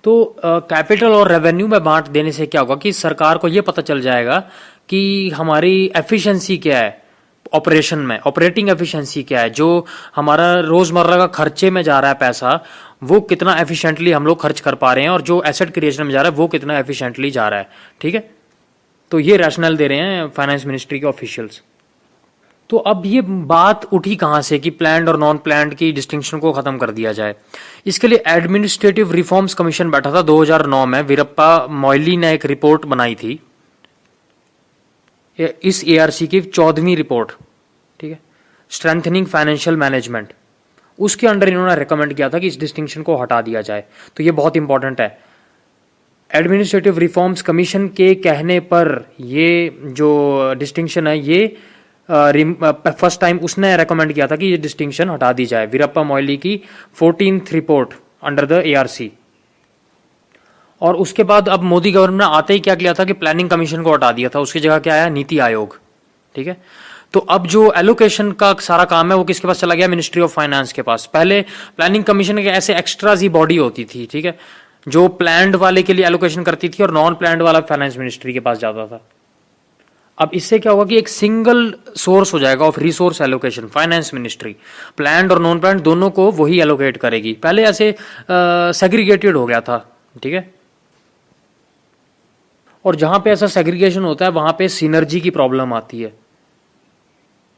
तो कैपिटल और रेवेन्यू में बांट देने से क्या होगा कि सरकार को ये पता चल जाएगा कि हमारी एफिशिएंसी क्या है ऑपरेशन में, ऑपरेटिंग एफिशिएंसी क्या है, जो हमारा रोजमर्रा का खर्चे में जा रहा है पैसा वो कितना एफिशिएंटली हम लोग खर्च कर पा रहे हैं, और जो एसेट क्रिएशन में जा रहा है वो कितना एफिशिएंटली जा रहा है। ठीक है, तो ये रैशनल दे रहे हैं फाइनेंस मिनिस्ट्री के ऑफिशियल्स। तो अब ये बात उठी कहाँ से कि प्लैंड और नॉन प्लैंड की डिस्टिंक्शन को खत्म कर दिया जाए। इसके लिए एडमिनिस्ट्रेटिव रिफॉर्म्स कमीशन बैठा था 2009 में। वीरप्पा मोइली ने एक रिपोर्ट बनाई थी, इस एआरसी की 14वीं रिपोर्ट। ठीक है, स्ट्रेंथनिंग फाइनेंशियल मैनेजमेंट, उसके अंडर इन्होंने रिकमेंड किया था कि इस डिस्टिंक्शन को हटा दिया जाए। तो ये बहुत इंपॉर्टेंट है। एडमिनिस्ट्रेटिव रिफॉर्म्स कमीशन के कहने पर ये जो डिस्टिंक्शन है ये फर्स्ट टाइम उसने रेकमेंड किया था कि ये डिस्टिंक्शन हटा दी जाए, वीरप्पा मोइली की 14th report under the ARC. और उसके बाद अब मोदी गवर्नमेंट ने आते ही क्या किया था कि प्लानिंग कमीशन को हटा दिया था, उसकी जगह क्या आया, नीति आयोग। ठीक है, तो अब जो एलोकेशन का सारा काम है वो किसके पास चला गया, मिनिस्ट्री ऑफ फाइनेंस के पास। पहले प्लानिंग कमीशन के ऐसे एक्स्ट्राज ही बॉडी होती थी, ठीक है, जो प्लान्ड वाले के लिए एलोकेशन करती थी और नॉन प्लान्ड वाला फाइनेंस मिनिस्ट्री के पास जाता था। अब इससे क्या होगा कि एक सिंगल सोर्स हो जाएगा of resource allocation, finance ministry planned और नॉन प्लान्ड दोनों को वही एलोकेट करेगी। पहले ऐसे सेग्रीगेटेड हो गया था, ठीक है, और जहां पे ऐसा सेग्रीगेशन होता है वहां पे सिनर्जी की प्रॉब्लम आती है,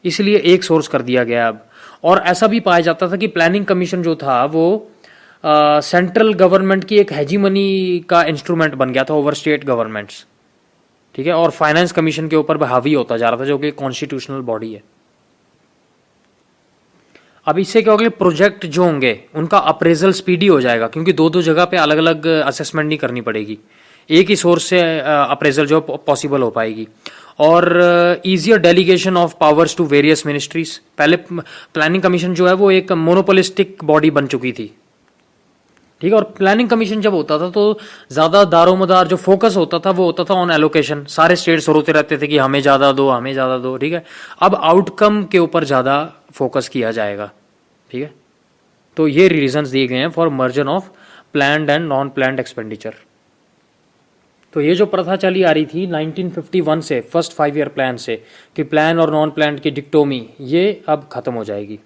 इसलिए एक सोर्स कर दिया गया अब। और ऐसा भी पाया जाता था कि प्लानिंग कमीशन जो था वो सेंट्रल गवर्नमेंट की एक हेजीमनी का इंस्ट्रूमेंट बन गया था ओवर स्टेट गवर्नमेंट्स, ठीक है, और फाइनेंस कमीशन के ऊपर हावी होता जा रहा था जो कि कॉन्स्टिट्यूशनल बॉडी है। अब इससे क्या होगा, प्रोजेक्ट जो होंगे उनका अप्रेजल स्पीडी हो जाएगा, क्योंकि दो दो जगह पे अलग अलग असेसमेंट नहीं करनी पड़ेगी, एक ही सोर्स से अप्रेजल जो पॉसिबल हो पाएगी। और easier delegation of powers to various ministries. पहले प्लानिंग कमीशन जो है वो एक मोनोपोलिस्टिक बॉडी बन चुकी थी, ठीक है, और प्लानिंग कमीशन जब होता था तो ज्यादा दारोमदार जो फोकस होता था वो होता था ऑन एलोकेशन, सारे स्टेट्स रोते रहते थे कि हमें ज्यादा दो, हमें ज्यादा दो, ठीक है। अब आउटकम के ऊपर ज्यादा फोकस किया जाएगा, ठीक है। तो ये रीजंस दिए गए हैं for मर्जन of planned and non planned expenditure. तो ये जो प्रथा चली आ रही थी 1951 से, फर्स्ट 5 ईयर प्लान से, कि प्लान और नॉन प्लान की डिक्टोमी, ये अब खत्म हो जाएगी,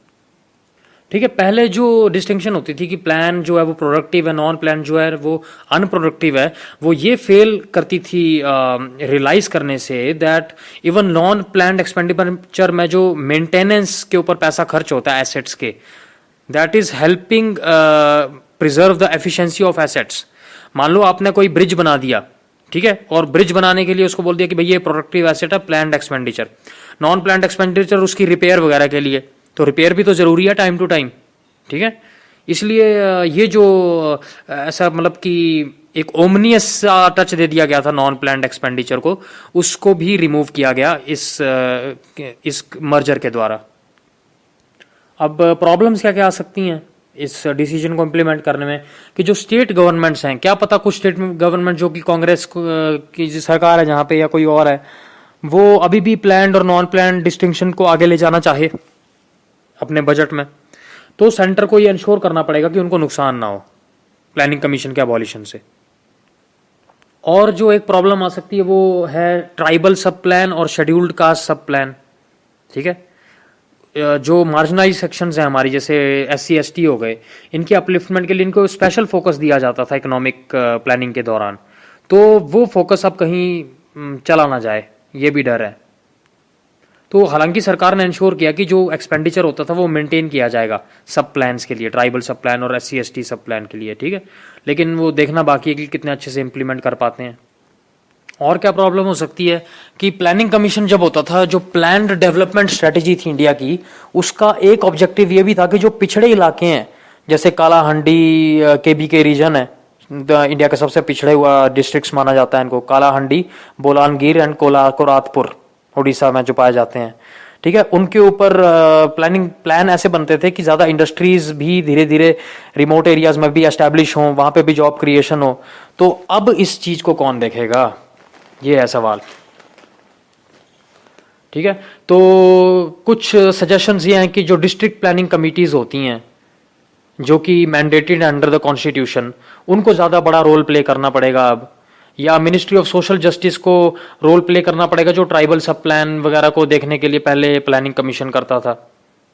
ठीक है। पहले जो डिस्टिंक्शन होती थी कि प्लान जो है वो प्रोडक्टिव है, नॉन प्लान जो है वो अनप्रोडक्टिव है, वो ये फेल करती थी रियलाइज करने say that even non planned expenditure में जो मेंटेनेंस के ऊपर पैसा खर्च होता है एसेट्स के, that is helping preserve the efficiency of assets. मान लो आपने कोई ब्रिज बना दिया, ठीक है, और ब्रिज बनाने के लिए उसको बोल दिया कि भाई ये प्रोडक्टिव एसेट है, planned expenditure. Non planned expenditure उसकी रिपेयर वगैरह के लिए, तो रिपेयर भी तो जरूरी है टाइम टू टाइम, ठीक है। इसलिए ये जो ऐसा मतलब कि एक ओमनियस टच दे दिया गया था नॉन प्लान्ड एक्सपेंडिचर को, उसको भी रिमूव किया गया इस मर्जर के द्वारा। अब प्रॉब्लम्स क्या क्या आ सकती हैं इस डिसीजन को इम्प्लीमेंट करने में, कि जो स्टेट गवर्नमेंट्स हैं, क्या पता कुछ स्टेट गवर्नमेंट जो कि कांग्रेस की सरकार है जहां पे या कोई और है, वो अभी भी प्लान्ड और नॉन प्लान्ड डिस्टिंक्शन को आगे ले जाना चाहे अपने बजट में, तो सेंटर को ये इंश्योर करना पड़ेगा कि उनको नुकसान ना हो प्लानिंग कमीशन के अबॉलिशन से। और जो एक प्रॉब्लम आ सकती है वो है ट्राइबल सब प्लान और शेड्यूल्ड कास्ट सब प्लान, ठीक है। जो मार्जिनाइज सेक्शंस हैं हमारी, जैसे SC ST हो गए, इनके अपलिफ्टमेंट के लिए इनको स्पेशल फोकस दिया जाता था इकोनॉमिक प्लानिंग के दौरान, तो वो फोकस अब कहीं चला ना जाए, ये भी डर है। तो हालांकि सरकार ने इंश्योर किया कि जो एक्सपेंडिचर होता था वो मेंटेन किया जाएगा सब प्लान्स के लिए, ट्राइबल सब प्लान और SC ST सब प्लान के लिए, ठीक है, लेकिन वो देखना बाकी है कि कितने अच्छे से इंप्लीमेंट कर पाते हैं। और क्या प्रॉब्लम हो सकती है कि प्लानिंग कमीशन जब होता था, जो प्लान्ड डेवलपमेंट स्ट्रेटेजी थी इंडिया की, उसका एक ऑब्जेक्टिव ये भी था कि जो पिछड़े इलाके हैं, जैसे कालाहांडी KBK रीजन है, इंडिया का सबसे पिछड़े हुआ डिस्ट्रिक्ट्स माना जाता है इनको, कालाहांडी, बोलानगीर एंड कोरातपुर उड़ीसा में जो पाए जाते हैं, ठीक है, उनके ऊपर प्लान ऐसे बनते थे कि ज्यादा इंडस्ट्रीज भी धीरे धीरे रिमोट एरियाज में भी एस्टैब्लिश हों, वहां पे भी जॉब क्रिएशन हो। तो अब इस चीज को कौन देखेगा, ये है सवाल, ठीक है। तो कुछ सजेशंस ये हैं कि जो डिस्ट्रिक्ट प्लानिंग कमिटीज होती हैं जो कि मैंडेटेड अंडर द कॉन्स्टिट्यूशन, उनको ज्यादा बड़ा रोल प्ले करना पड़ेगा अब, या मिनिस्ट्री ऑफ सोशल जस्टिस को रोल प्ले करना पड़ेगा जो ट्राइबल सब प्लान वगैरह को देखने के लिए पहले प्लानिंग कमीशन करता था।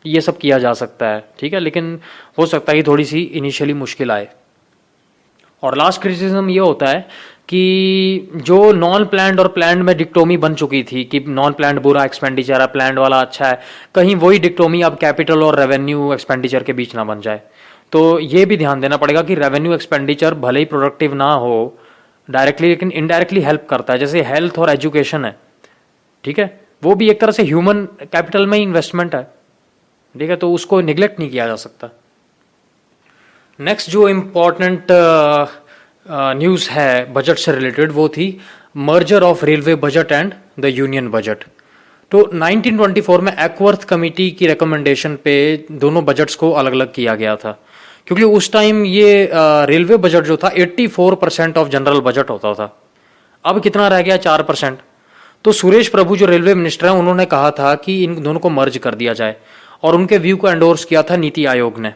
ये सब किया जा सकता है, ठीक है, लेकिन हो सकता है कि थोड़ी सी इनिशियली मुश्किल आए। और लास्ट क्रिटिसिज्म ये होता है कि जो नॉन प्लान्ड और प्लान्ड में डिक्टोमी बन चुकी थी कि नॉन प्लान्ड बुरा एक्सपेंडिचर है, प्लान्ड वाला अच्छा है, कहीं वही डिक्टोमी अब कैपिटल और रेवेन्यू एक्सपेंडिचर के बीच ना बन जाए। तो ये भी ध्यान देना पड़ेगा कि रेवेन्यू एक्सपेंडिचर भले ही प्रोडक्टिव ना हो डायरेक्टली, लेकिन इनडायरेक्टली हेल्प करता है, जैसे हेल्थ और एजुकेशन है, ठीक है, वो भी एक तरह से ह्यूमन कैपिटल में ही इन्वेस्टमेंट है, ठीक है, तो उसको निगलेक्ट नहीं किया जा सकता। नेक्स्ट जो इम्पोर्टेंट न्यूज़ है बजट से रिलेटेड वो थी merger of railway budget and the union budget. तो 1924 में एक्वर्थ कमेटी की रिकमेंडेशन पे दोनों बजट्स को अलग अलग किया गया था, क्योंकि उस टाइम ये रेलवे बजट जो था 84% ऑफ जनरल बजट होता था। अब कितना रह गया? 4%। तो सुरेश प्रभु जो रेलवे मिनिस्टर हैं उन्होंने कहा था कि इन दोनों को मर्ज कर दिया जाए, और उनके व्यू को एंडोर्स किया था नीति आयोग ने,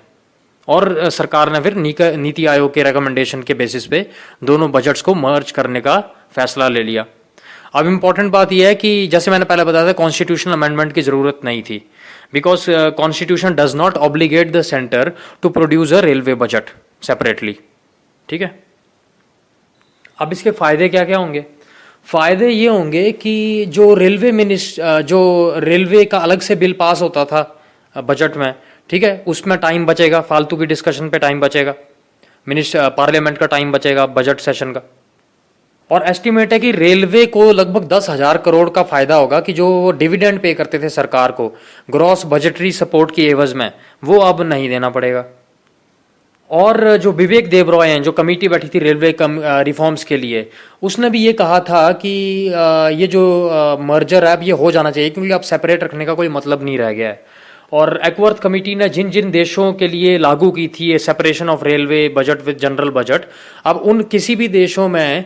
और सरकार ने फिर नीति आयोग के रिकमेंडेशन के बेसिस पे दोनों बजट्स को मर्ज करने का फैसला ले लिया। अब इम्पॉर्टेंट बात यह है कि जैसे मैंने पहले बताया था, कॉन्स्टिट्यूशनल अमेंडमेंट की जरूरत नहीं थी, because constitution does not obligate the centre to produce a railway budget separately. ठीक है, अब इसके फायदे क्या क्या होंगे? फायदे ये होंगे कि जो रेलवे का अलग से बिल पास होता था बजट में, ठीक है, उसमें टाइम बचेगा, फालतू की डिस्कशन पे टाइम बचेगा, पार्लियामेंट का टाइम बचेगा बजट सेशन का। और एस्टिमेट है कि रेलवे को लगभग 10,000 करोड़ का फायदा होगा कि जो डिविडेंड पे करते थे सरकार को ग्रॉस बजटरी सपोर्ट की एवज में, वो अब नहीं देना पड़ेगा। और जो विवेक देबरॉय हैं, जो कमेटी बैठी थी रेलवे रिफॉर्म्स के लिए, उसने भी ये कहा था कि ये जो मर्जर है अब ये हो जाना चाहिए, क्योंकि अब सेपरेट रखने का कोई मतलब नहीं रह गया है। और एक्वर्थ कमेटी ने जिन जिन देशों के लिए लागू की थी ये separation of railway budget with general budget, अब उन किसी भी देशों में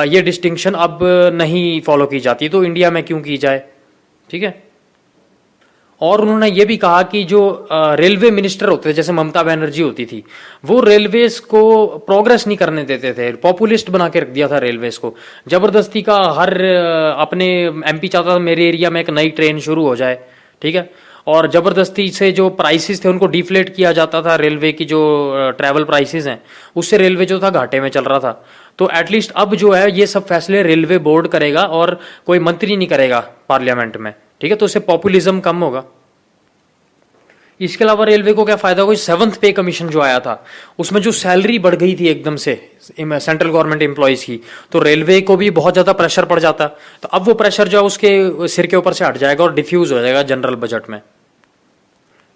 ये डिस्टिंक्शन अब नहीं फॉलो की जाती, तो इंडिया में क्यों की जाए? ठीक है। और उन्होंने ये भी कहा कि जो रेलवे मिनिस्टर होते थे, जैसे ममता बनर्जी होती थी, वो रेलवेज को प्रोग्रेस नहीं करने देते थे, पॉपुलिस्ट बना के रख दिया था रेलवेज को। जबरदस्ती का हर अपने एमपी चाहता था मेरे एरिया में एक नई ट्रेन शुरू हो जाए, ठीक है, और जबरदस्ती से जो प्राइसेस थे उनको डिफ्लेट किया जाता था, रेलवे की जो ट्रैवल प्राइसेस हैं उससे रेलवे जो था घाटे में चल रहा था। तो एटलीस्ट अब जो है ये सब फैसले रेलवे बोर्ड करेगा और कोई मंत्री नहीं करेगा पार्लियामेंट में, ठीक है, तो उससे पॉपुलिज्म कम होगा। इसके अलावा रेलवे को क्या फायदा होगा? 7th पे कमीशन जो आया था उसमें जो सैलरी बढ़ गई थी एकदम से सेंट्रल गवर्नमेंट एम्प्लॉयज की, तो रेलवे को भी बहुत ज्यादा प्रेशर पड़ जाता, तो अब वो प्रेशर जो है उसके सिर के ऊपर से हट जाएगा और डिफ्यूज हो जाएगा जनरल बजट में।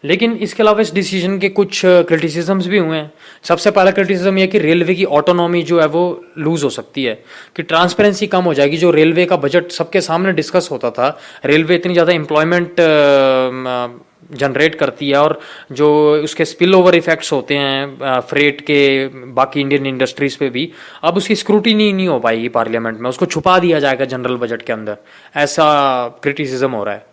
लेकिन इसके अलावा इस डिसीजन के कुछ क्रिटिसिज्म्स भी हुए हैं। सबसे पहला क्रिटिसिज्म यह कि रेलवे की ऑटोनॉमी जो है वो लूज हो सकती है, कि ट्रांसपेरेंसी कम हो जाएगी। जो रेलवे का बजट सबके सामने डिस्कस होता था, रेलवे इतनी ज़्यादा एम्प्लॉयमेंट जनरेट करती है, और जो उसके स्पिल ओवर इफेक्ट्स होते हैं फ्रेट के बाकी इंडियन इंडस्ट्रीज पे भी, अब उसकी स्क्रूटिनी नहीं हो पाएगी पार्लियामेंट में, उसको छुपा दिया जाएगा जनरल बजट के अंदर, ऐसा क्रिटिसिज्म हो रहा है।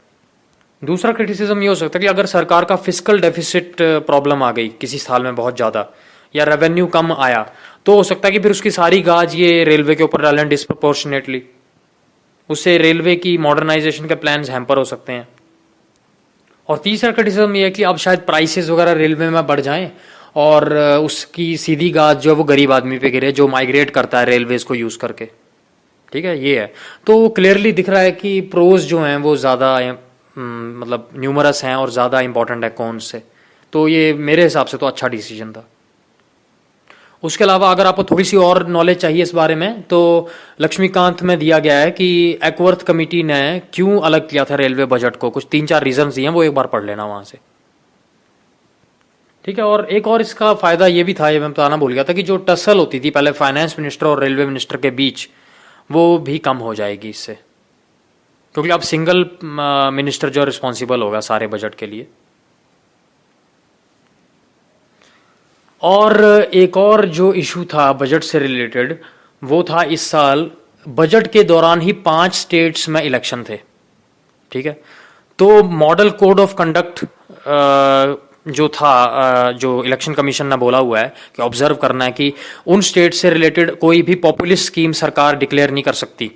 दूसरा क्रिटिसिज्म ये हो सकता है कि अगर सरकार का फिस्कल डेफिसिट प्रॉब्लम आ गई किसी साल में बहुत ज़्यादा, या रेवेन्यू कम आया, तो हो सकता है कि फिर उसकी सारी गाज ये रेलवे के ऊपर डालें डिस्प्रपोर्शनेटली, उससे रेलवे की मॉडर्नाइजेशन के प्लान्स हैम्पर हो सकते हैं। और तीसरा क्रिटिसिज्म ये है कि अब शायद प्राइसेस वगैरह रेलवे में बढ़ जाएं और उसकी सीधी गाज जो है वो गरीब आदमी पे गिरे जो माइग्रेट करता है रेलवेज को यूज़ करके, ठीक है, ये है। तो क्लियरली दिख रहा है कि प्रोज जो हैं वो ज़्यादा मतलब न्यूमरस हैं और ज़्यादा इंपॉर्टेंट है कॉन्स से, तो ये मेरे हिसाब से तो अच्छा डिसीजन था। उसके अलावा अगर आपको थोड़ी सी और नॉलेज चाहिए इस बारे में, तो लक्ष्मीकांत में दिया गया है कि एक्वर्थ कमेटी ने क्यों अलग किया था रेलवे बजट को, कुछ 3-4 रीजंस दिए हैं, वो एक बार पढ़ लेना वहां से, ठीक है। और एक और इसका फायदा ये भी था, ये मैं बताना भूल गया था, कि जो टसल होती थी पहले फाइनेंस मिनिस्टर और रेलवे मिनिस्टर के बीच, वो भी कम हो जाएगी इससे, क्योंकि अब सिंगल मिनिस्टर जो रिस्पॉन्सिबल होगा सारे बजट के लिए। और एक और जो इशू था बजट से रिलेटेड, वो था इस साल बजट के दौरान ही 5 स्टेट्स में इलेक्शन थे, ठीक है। तो मॉडल कोड ऑफ कंडक्ट जो था, जो इलेक्शन कमीशन ने बोला हुआ है कि ऑब्जर्व करना है कि उन स्टेट से रिलेटेड कोई भी पॉपुलिस्ट स्कीम सरकार डिक्लेयर नहीं कर सकती।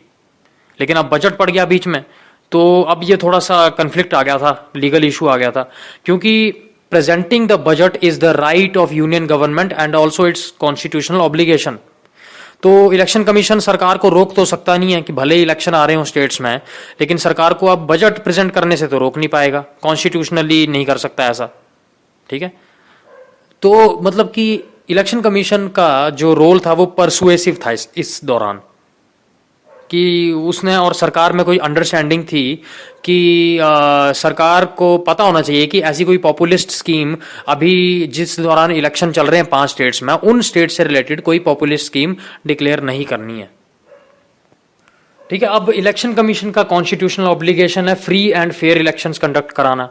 लेकिन अब बजट पड़ गया बीच में, तो अब ये थोड़ा सा कन्फ्लिक्ट आ गया था, लीगल इशू आ गया था, क्योंकि presenting the budget is the right of union government and also it's constitutional obligation. तो इलेक्शन कमीशन सरकार को रोक तो सकता नहीं है कि भले ही इलेक्शन आ रहे हो स्टेट्स में, लेकिन सरकार को अब बजट प्रेजेंट करने से तो रोक नहीं पाएगा, कॉन्स्टिट्यूशनली नहीं कर सकता ऐसा, ठीक है। तो मतलब कि इलेक्शन कमीशन का जो रोल था वो परसुएसिव था इस दौरान, कि उसने और सरकार में कोई अंडरस्टैंडिंग थी कि सरकार को पता होना चाहिए कि ऐसी कोई पॉपुलिस्ट स्कीम अभी जिस दौरान इलेक्शन चल रहे हैं 5 स्टेट्स में, उन स्टेट से रिलेटेड कोई पॉपुलिस्ट स्कीम डिक्लेयर नहीं करनी है। ठीक है, अब इलेक्शन कमीशन का कॉन्स्टिट्यूशनल ऑब्लिगेशन है free and fair elections conduct कराना।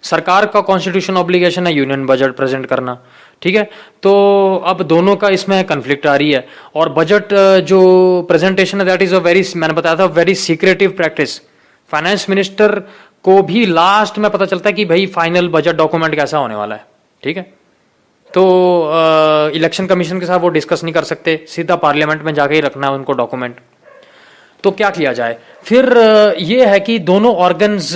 सरकार का कॉन्स्टिट्यूशनल ऑब्लिगेशन है यूनियन बजट प्रेजेंट करना। ठीक है, तो अब दोनों का इसमें कन्फ्लिक्ट आ रही है। और बजट जो प्रेजेंटेशन है दैट इज अ वेरी, मैंने बताया था, very secretive practice. Finance minister को भी लास्ट में पता चलता है कि भाई फाइनल बजट डॉक्यूमेंट कैसा होने वाला है। ठीक है, तो इलेक्शन कमीशन के साथ वो डिस्कस नहीं कर सकते, सीधा पार्लियामेंट में जाके ही रखना है उनको डॉक्यूमेंट। तो क्या किया जाए फिर? ये है कि दोनों ऑर्गन्स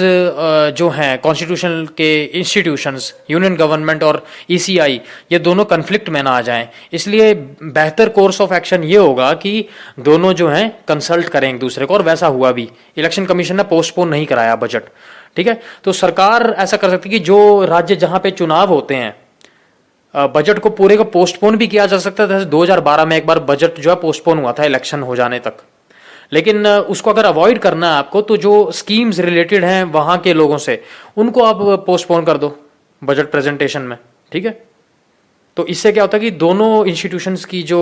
जो हैं कॉन्स्टिट्यूशन के इंस्टीट्यूशंस, यूनियन गवर्नमेंट और ईसीआई, ये दोनों कन्फ्लिक्ट में ना आ जाएं। इसलिए बेहतर कोर्स ऑफ एक्शन ये होगा कि दोनों जो हैं कंसल्ट करें एक दूसरे को, और वैसा हुआ भी। इलेक्शन कमीशन ने पोस्टपोन नहीं कराया बजट। ठीक है, तो सरकार ऐसा कर सकती है कि जो राज्य जहां पे चुनाव होते हैं, बजट को पूरे को पोस्टपोन भी किया जा सकता है। जैसे 2012 में एक बार बजट जो है पोस्टपोन हुआ था इलेक्शन हो जाने तक। लेकिन उसको अगर अवॉइड करना है आपको, तो जो स्कीम्स रिलेटेड हैं वहां के लोगों से, उनको आप पोस्टपोन कर दो बजट प्रेजेंटेशन में। ठीक है, तो इससे क्या होता है कि दोनों इंस्टीट्यूशंस की जो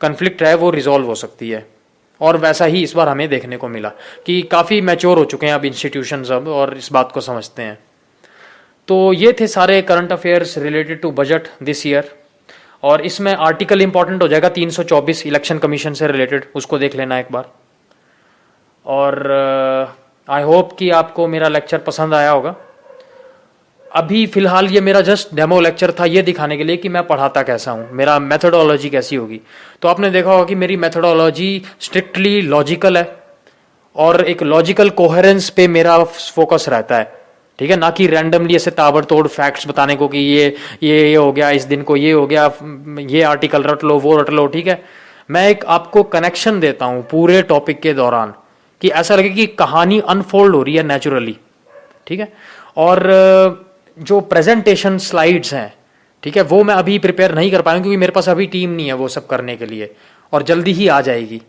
कन्फ्लिक्ट है वो रिजॉल्व हो सकती है। और वैसा ही इस बार हमें देखने को मिला कि काफ़ी मैच्योर हो चुके हैं अब इंस्टीट्यूशंस अब, और इस बात को समझते हैं। तो ये थे सारे current affairs related to budget this year. और इसमें आर्टिकल इंपॉर्टेंट हो जाएगा 324 इलेक्शन कमीशन से रिलेटेड, उसको देख लेना एक बार। और आई होप कि आपको मेरा लेक्चर पसंद आया होगा। अभी फिलहाल ये मेरा जस्ट डेमो लेक्चर था, ये दिखाने के लिए कि मैं पढ़ाता कैसा हूँ, मेरा मेथोडोलॉजी कैसी होगी। तो आपने देखा होगा कि मेरी मेथोडोलॉजी स्ट्रिक्टली लॉजिकल है, और एक लॉजिकल कोहेरेंस पे मेरा फोकस रहता है। ठीक है, ना कि रैंडमली ऐसे ताबड़तोड़ फैक्ट्स बताने को कि ये हो गया, इस दिन को ये हो गया, ये आर्टिकल रट लो, वो रट लो। ठीक है, मैं एक आपको कनेक्शन देता हूं पूरे टॉपिक के दौरान, कि ऐसा लगे कि कहानी अनफोल्ड हो रही है नेचुरली। ठीक है, और जो प्रेजेंटेशन स्लाइड्स हैं, ठीक है, वो मैं अभी प्रिपेयर नहीं कर पाया क्योंकि मेरे पास अभी टीम नहीं है वो सब करने के लिए, और जल्दी ही आ जाएगी।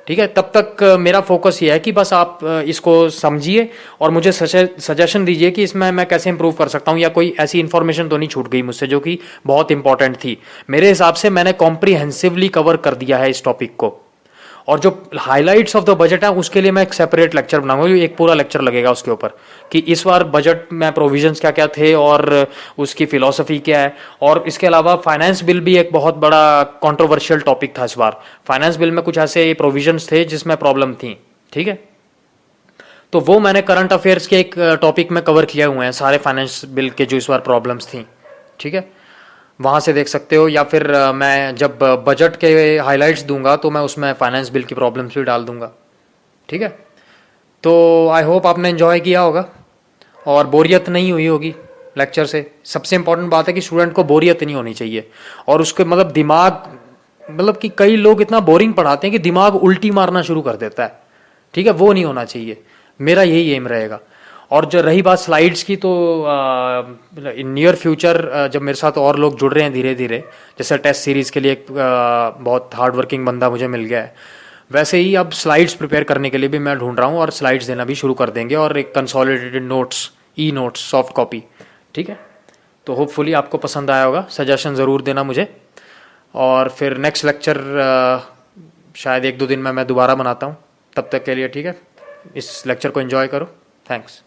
ठीक है, तब तक मेरा फोकस ये है कि बस आप इसको समझिए और मुझे सजेशन दीजिए कि इसमें मैं कैसे इंप्रूव कर सकता हूँ, या कोई ऐसी इन्फॉर्मेशन तो नहीं छूट गई मुझसे जो कि बहुत इंपॉर्टेंट थी। मेरे हिसाब से मैंने कॉम्प्रिहेंसिवली कवर कर दिया है इस टॉपिक को। और जो हाइलाइट्स ऑफ द बजट है उसके लिए मैं एक सेपरेट लेक्चर बनाऊंगा, एक पूरा लेक्चर लगेगा उसके ऊपर कि इस बार बजट में प्रोविजंस क्या क्या थे और उसकी फिलॉसफी क्या है। और इसके अलावा फाइनेंस बिल भी एक बहुत बड़ा कंट्रोवर्शियल टॉपिक था इस बार। फाइनेंस बिल में कुछ ऐसे प्रोविजंस थे जिसमें प्रॉब्लम थी। ठीक है, तो वो मैंने करंट अफेयर्स के एक टॉपिक में कवर किए हुए हैं सारे फाइनेंस बिल के जो इस बार प्रॉब्लम्स थी। ठीक है, वहाँ से देख सकते हो, या फिर मैं जब बजट के हाइलाइट्स दूंगा तो मैं उसमें फाइनेंस बिल की प्रॉब्लम्स भी डाल दूंगा। ठीक है, तो आई होप आपने एंजॉय किया होगा और बोरियत नहीं हुई होगी लेक्चर से। सबसे इंपॉर्टेंट बात है कि स्टूडेंट को बोरियत नहीं होनी चाहिए, और उसके मतलब दिमाग, मतलब कि कई लोग इतना बोरिंग पढ़ाते हैं कि दिमाग उल्टी मारना शुरू कर देता है। ठीक है, वो नहीं होना चाहिए, मेरा यही एम रहेगा। और जो रही बात स्लाइड्स की, तो इन नियर फ्यूचर जब मेरे साथ और लोग जुड़ रहे हैं धीरे धीरे, जैसे टेस्ट सीरीज़ के लिए एक बहुत हार्ड वर्किंग बंदा मुझे मिल गया है, वैसे ही अब स्लाइड्स प्रिपेयर करने के लिए भी मैं ढूंढ रहा हूँ, और स्लाइड्स देना भी शुरू कर देंगे, और एक consolidated notes, e notes, soft copy. ठीक है, तो होपफुली आपको पसंद आया होगा। सजेशन ज़रूर देना मुझे, और फिर नेक्स्ट लेक्चर शायद 1-2 दिन में मैं दोबारा बनाता हूँ। तब तक के लिए ठीक है, इस लेक्चर को एंजॉय करो। थैंक्स।